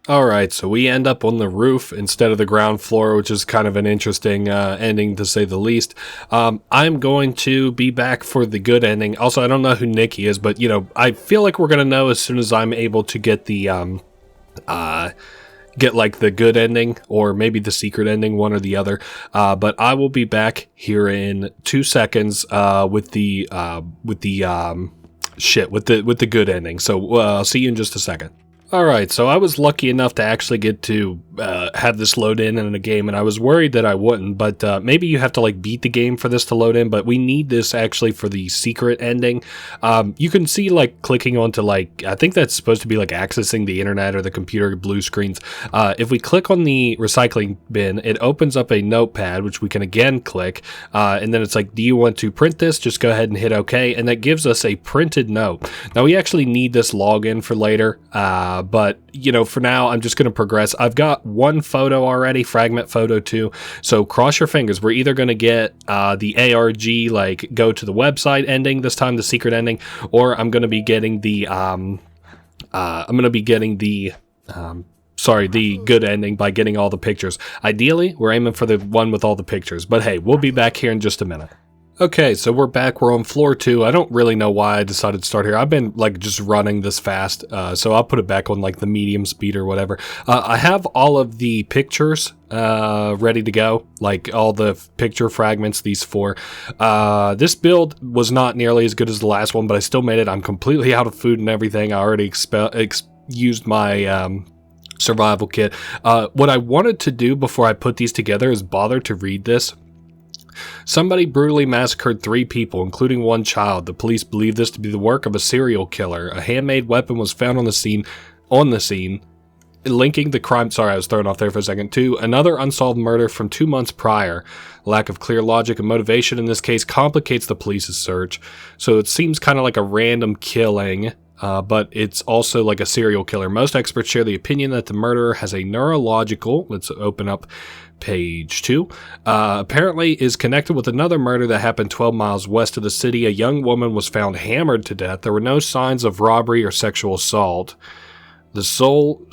Alright, so we end up on the roof instead of the ground floor, which is kind of an interesting ending to say the least. I'm going to be back for the good ending. Also, I don't know who Nikki is, but, you know, I feel like we're going to know as soon as I'm able to get the, get like the good ending or maybe the secret ending, one or the other. But I will be back here in 2 seconds with the good ending. So I'll see you in just a second. Alright, so I was lucky enough to actually get to have this load in a game, and I was worried that I wouldn't, but maybe you have to like beat the game for this to load in, but we need this actually for the secret ending. You can see like clicking onto like, I think that's supposed to be like accessing the internet or the computer blue screens. If we click on the recycling bin, it opens up a notepad, which we can again click, and then it's like, do you want to print this? Just go ahead and hit OK, and that gives us a printed note. Now we actually need this login for later, but, you know, for now, I'm just going to progress. I've got one photo already, fragment photo 2. So cross your fingers. We're either going to get the ARG, like go to the website ending, this time the secret ending, or I'm going to be getting the, the good ending by getting all the pictures. Ideally, we're aiming for the one with all the pictures, but hey, we'll be back here in just a minute. Okay, so we're back. We're on floor 2. I don't really know why I decided to start here. I've been like just running this fast, so I'll put it back on like the medium speed or whatever. I have all of the pictures ready to go, like all the picture fragments, these 4. This build was not nearly as good as the last one, but I still made it. I'm completely out of food and everything. I already used my survival kit. What I wanted to do before I put these together is bother to read this. Somebody brutally massacred 3 people, including 1 child. The police believe this to be the work of a serial killer. A handmade weapon was found on the scene, linking the crime. Sorry, I was thrown off there for a second. To another unsolved murder from 2 months prior. Lack of clear logic and motivation in this case complicates the police's search. So it seems kind of like a random killing. But it's also like a serial killer. Most experts share the opinion that the murderer has a neurological, let's open up page 2, apparently is connected with another murder that happened 12 miles west of the city. A young woman was found hammered to death. There were no signs of robbery or sexual assault. The sole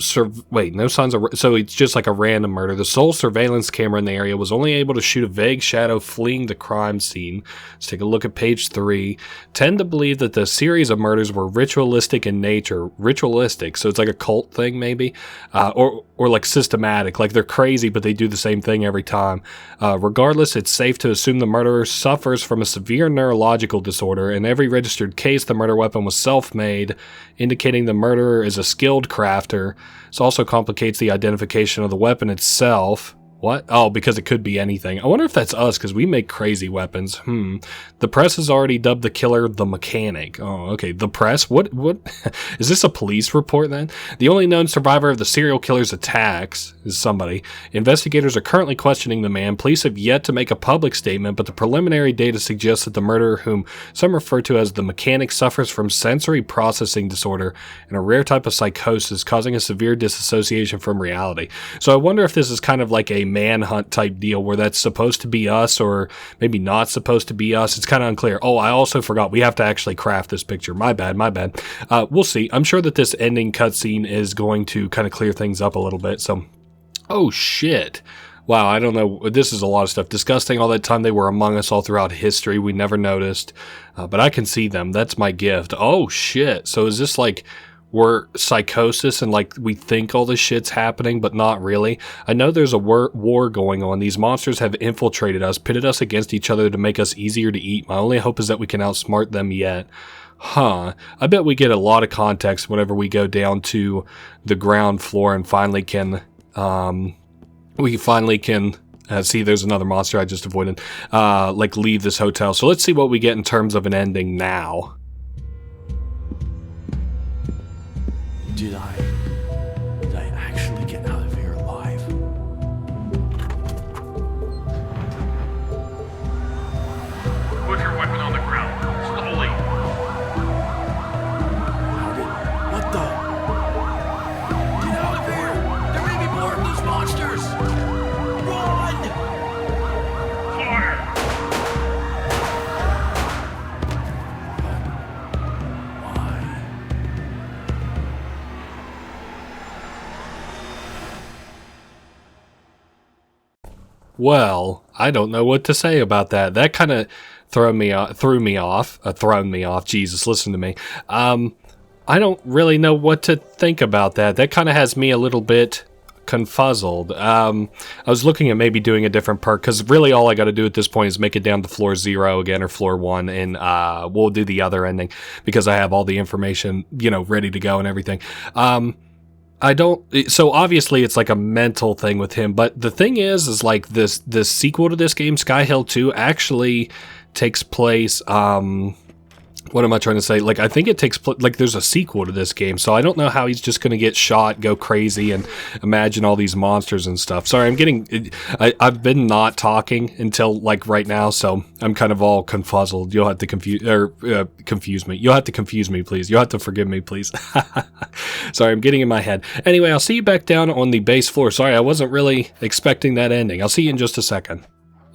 no signs of, so it's just like a random murder. The sole surveillance camera in the area was only able to shoot a vague shadow fleeing the crime scene. Let's take a look at page 3. Tend to believe that the series of murders were ritualistic in nature. Ritualistic, so it's like a cult thing maybe, or like systematic, like they're crazy but they do the same thing every time. Regardless, it's safe to assume the murderer suffers from a severe neurological disorder. In every registered case, the murder weapon was self-made, indicating the murderer is a skilled crafter. This also complicates the identification of the weapon itself. What? Oh, because it could be anything. I wonder if that's us, because we make crazy weapons. The press has already dubbed the killer the mechanic. Oh, okay. The press? What? Is this a police report then? The only known survivor of the serial killer's attacks is somebody. Investigators are currently questioning the man. Police have yet to make a public statement, but the preliminary data suggests that the murderer, whom some refer to as the mechanic, suffers from sensory processing disorder and a rare type of psychosis causing a severe disassociation from reality. So I wonder if this is kind of like a manhunt type deal where that's supposed to be us or maybe not supposed to be us. It's kind of unclear. Oh, I also forgot we have to actually craft this picture. My bad. We'll see. I'm sure that this ending cutscene is going to kind of clear things up a little bit. So, oh shit. Wow, I don't know. This is a lot of stuff. Disgusting. All that time they were among us all throughout history. We never noticed. But I can see them. That's my gift. Oh shit. So is this like we're psychosis and like we think all this shit's happening, but not really. I know there's a war going on. These monsters have infiltrated us, pitted us against each other to make us easier to eat. My only hope is that we can outsmart them yet. Huh. I bet we get a lot of context whenever we go down to the ground floor and finally can, see, there's another monster I just avoided, like leave this hotel. So let's see what we get in terms of an ending now.
Did I actually get out of here alive?
Put your weapon on the ground, slowly.
What the? Get out of here! There may be more of those monsters! Run!
Fire!
Why?
Well, I don't know what to say about that. That kind of threw me off. Jesus, listen to me. I don't really know what to think about that. That kind of has me a little bit confuzzled. I was looking at maybe doing a different perk, because really all I got to do at this point is make it down to floor 0 again, or floor 1, and we'll do the other ending, because I have all the information, ready to go and everything. So obviously it's like a mental thing with him, but the thing is like this sequel to this game, SKYHILL 2, actually takes place, what am I trying to say? Like, I think it takes place, like, there's a sequel to this game, so I don't know how he's just going to get shot, go crazy, and imagine all these monsters and stuff. Sorry, I've been not talking until, like, right now, so I'm kind of all confuzzled. You'll have to confuse me. You'll have to confuse me, please. You'll have to forgive me, please. Sorry, I'm getting in my head. Anyway, I'll see you back down on the base floor. Sorry, I wasn't really expecting that ending. I'll see you in just a second.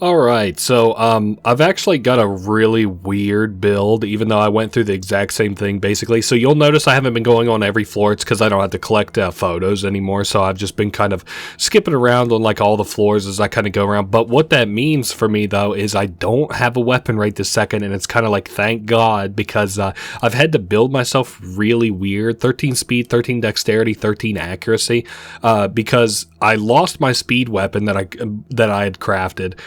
Alright, so I've actually got a really weird build, even though I went through the exact same thing, basically. So you'll notice I haven't been going on every floor. It's because I don't have to collect photos anymore, so I've just been kind of skipping around on like all the floors as I kind of go around. But what that means for me, though, is I don't have a weapon right this second, and it's kind of like, thank God, because I've had to build myself really weird. 13 speed, 13 dexterity, 13 accuracy, because I lost my speed weapon that I had crafted.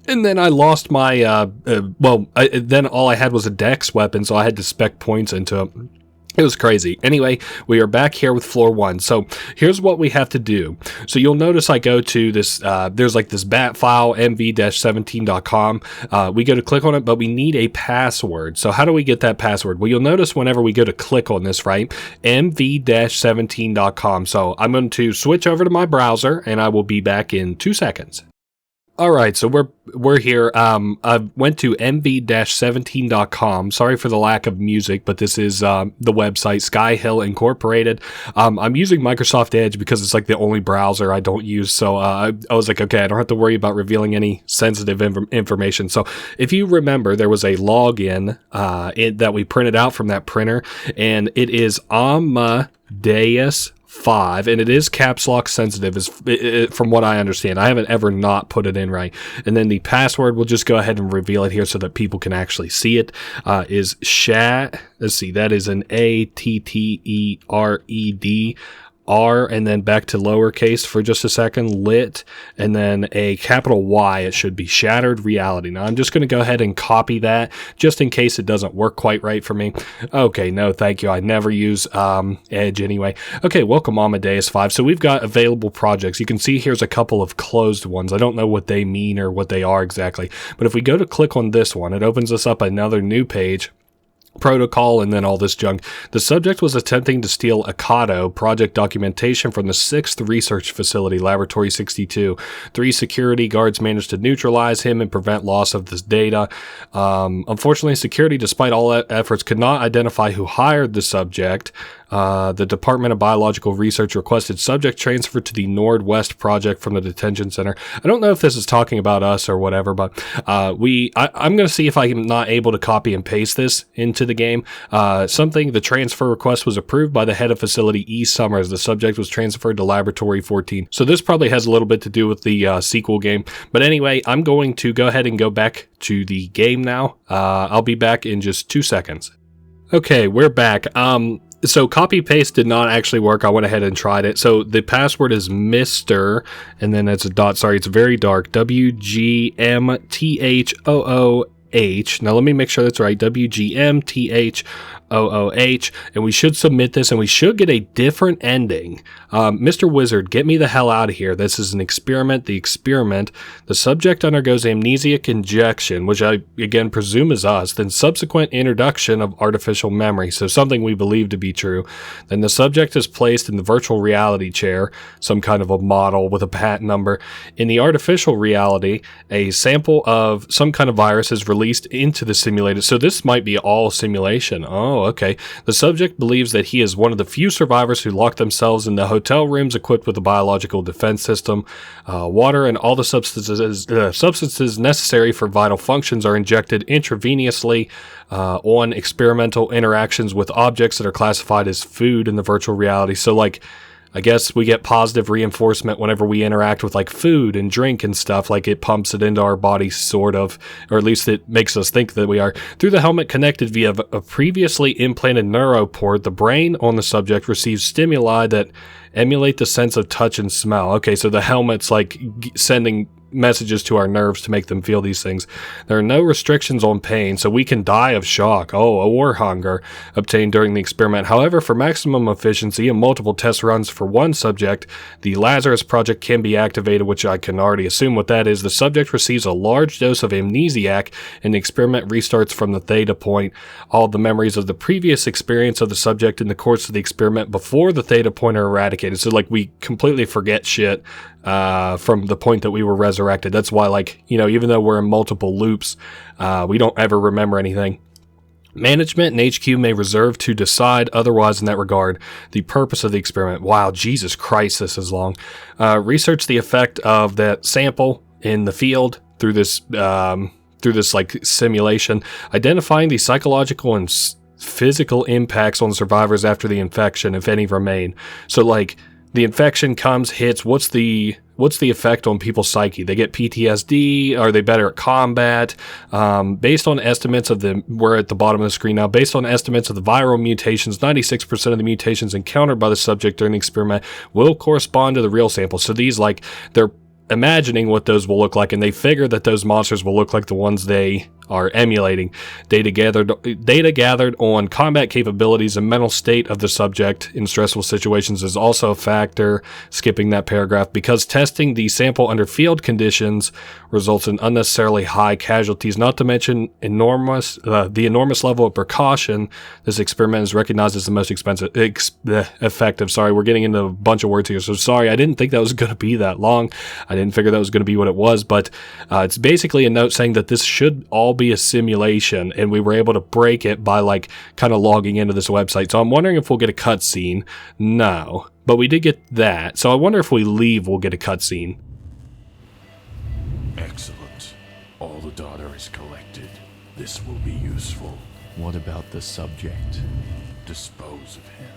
And then I lost my, then all I had was a dex weapon, so I had to spec points into it. It was crazy. Anyway, we are back here with floor 1. So here's what we have to do. So you'll notice I go to this, there's like this bat file, mv-17.com. We go to click on it, but we need a password. So how do we get that password? Well, you'll notice whenever we go to click on this, right, mv-17.com. So I'm going to switch over to my browser, and I will be back in 2 seconds. All right, so we're here. I went to mv-17.com. Sorry for the lack of music, but this is the website, SKYHILL Incorporated. I'm using Microsoft Edge because it's like the only browser I don't use. So I was like, okay, I don't have to worry about revealing any sensitive information. So if you remember, there was a login that we printed out from that printer, and it is Amadeus 5, and it is caps lock sensitive, from what I understand. I haven't ever not put it in right. And then the password, we'll just go ahead and reveal it here so that people can actually see it, is shat. Let's see, that is an ATTERED R, and then back to lowercase for just a second, lit, and then a capital Y. It should be Shattered Reality. Now I'm just going to go ahead and copy that just in case it doesn't work quite right for me. Okay, no thank you. I never use Edge anyway. Okay, welcome Amadeus 5. So we've got available projects. You can see here's a couple of closed ones. I don't know what they mean or what they are exactly, but if we go to click on this one, it opens us up another new page. Protocol, and then all this junk. The subject was attempting to steal Akato project documentation from the 6th Research Facility, Laboratory 62. 3 security guards managed to neutralize him and prevent loss of this data. Unfortunately, security, despite all efforts, could not identify who hired the subject. The Department of Biological Research requested subject transfer to the Nordwest project from the detention center. I don't know if this is talking about us or whatever, but I'm going to see if I'm not able to copy and paste this into the game. The transfer request was approved by the head of facility E. Summers. The subject was transferred to Laboratory 14. So this probably has a little bit to do with the sequel game. But anyway, I'm going to go ahead and go back to the game now. I'll be back in just 2 seconds. Okay, we're back. So copy paste did not actually work. I went ahead and tried it. So the password is Mr. and then it's a dot. Sorry, it's very dark. WGMTHOOH. Now let me make sure that's right. WGMTHOOH. And we should submit this and we should get a different ending. Mr. Wizard, get me the hell out of here. This is an experiment. The subject undergoes amnesiac injection, which I again presume is us, then subsequent introduction of artificial memory, so something we believe to be true. Then the subject is placed in the virtual reality chair, some kind of a model with a patent number. In the artificial reality, a sample of some kind of virus is released into the simulated. So this might be all simulation. Oh, okay. The subject believes that he is one of the few survivors who locked themselves in the hotel rooms equipped with a biological defense system. Water and all the substances necessary for vital functions are injected intravenously on experimental interactions with objects that are classified as food in the virtual reality. So, like, I guess we get positive reinforcement whenever we interact with like food and drink and stuff, like it pumps it into our body sort of, or at least it makes us think that we are. Through the helmet connected via a previously implanted neuroport, the brain on the subject receives stimuli that emulate the sense of touch and smell. Okay, so the helmet's like sending messages to our nerves to make them feel these things. There are no restrictions on pain, so we can die of shock, or hunger, obtained during the experiment. However, for maximum efficiency and multiple test runs for one subject, the Lazarus Project can be activated, which I can already assume what that is. The subject receives a large dose of amnesiac, and the experiment restarts from the theta point. All the memories of the previous experience of the subject in the course of the experiment before the theta point are eradicated. So, like, we completely forget shit from the point that we were resurrected. That's why, like, you know, even though we're in multiple loops, we don't ever remember anything. Management and HQ may reserve to decide otherwise in that regard. The purpose of the experiment. Wow, Jesus Christ, this is long. Research the effect of that sample in the field through this like simulation, identifying the psychological and physical impacts on survivors after the infection, if any remain. So, like, the infection comes, hits, what's the effect on people's psyche? They get PTSD? Are they better at combat? Based on estimates we're at the bottom of the screen now, based on estimates of the viral mutations, 96% of the mutations encountered by the subject during the experiment will correspond to the real sample. So these, like, they're imagining what those will look like, and they figure that those monsters will look like the ones they are emulating. Data gathered on combat capabilities and mental state of the subject in stressful situations is also a factor. Skipping that paragraph, because testing the sample under field conditions results in unnecessarily high casualties, not to mention the enormous level of precaution. This experiment is recognized as the most effective. Sorry, we're getting into a bunch of words here, so sorry. I didn't think that was going to be that long. I didn't figure that was going to be what it was, but it's basically a note saying that this should all be a simulation, and we were able to break it by, like, kind of logging into this website. So I'm wondering if we'll get a cutscene. No, but we did get that. So I wonder if we leave, we'll get a cutscene.
Excellent. All the data is collected. This will be useful.
What about the subject?
Dispose of him.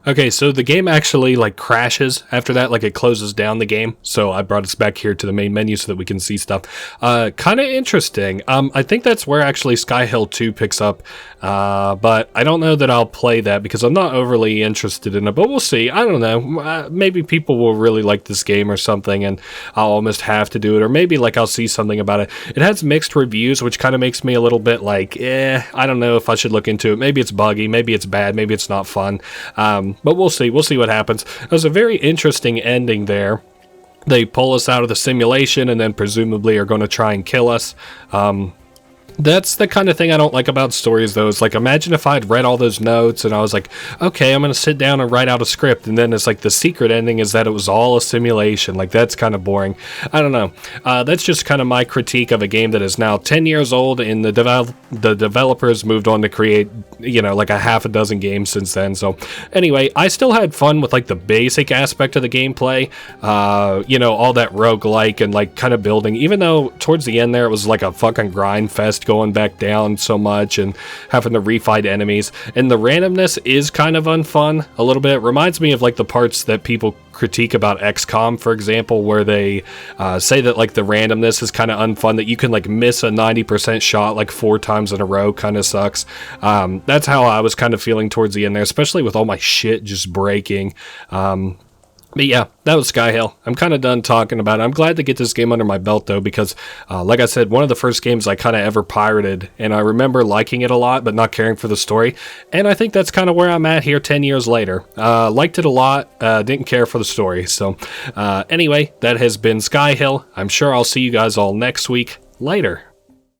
Okay, so the game actually, like, crashes after that, like, it closes down the game. So I brought us back here to the main menu so that we can see stuff. Kind of interesting. I think that's where actually SKYHILL 2 picks up, but I don't know that I'll play that because I'm not overly interested in it, but we'll see. I don't know. Maybe people will really like this game or something, and I'll almost have to do it, or maybe, like, I'll see something about it. It has mixed reviews, which kind of makes me a little bit like, I don't know if I should look into it. Maybe it's buggy, maybe it's bad, maybe it's not fun. But we'll see. We'll see what happens. There's a very interesting ending there. They pull us out of the simulation and then presumably are going to try and kill us. That's the kind of thing I don't like about stories, though. It's like, imagine if I'd read all those notes and I was like, okay, I'm going to sit down and write out a script, and then it's like the secret ending is that it was all a simulation. Like, that's kind of boring. I don't know. That's just kind of my critique of a game that is now 10 years old, and the developers moved on to create, you know, like a half a dozen games since then. So anyway, I still had fun with, like, the basic aspect of the gameplay, you know, all that roguelike and, like, kind of building, even though towards the end there it was like a fucking grind fest going back down so much and having to refight enemies. And the randomness is kind of unfun a little bit. It reminds me of like the parts that people critique about XCOM, for example, where they say that like the randomness is kind of unfun, that you can like miss a 90% shot like 4 times in a row. Kind of sucks. That's how I was kind of feeling towards the end there, especially with all my shit just breaking. But yeah, that was SKYHILL. I'm kind of done talking about it. I'm glad to get this game under my belt, though, because, like I said, one of the first games I kind of ever pirated, and I remember liking it a lot, but not caring for the story. And I think that's kind of where I'm at here 10 years later. Liked it a lot, didn't care for the story. So, anyway, that has been SKYHILL. I'm sure I'll see you guys all next week. Later.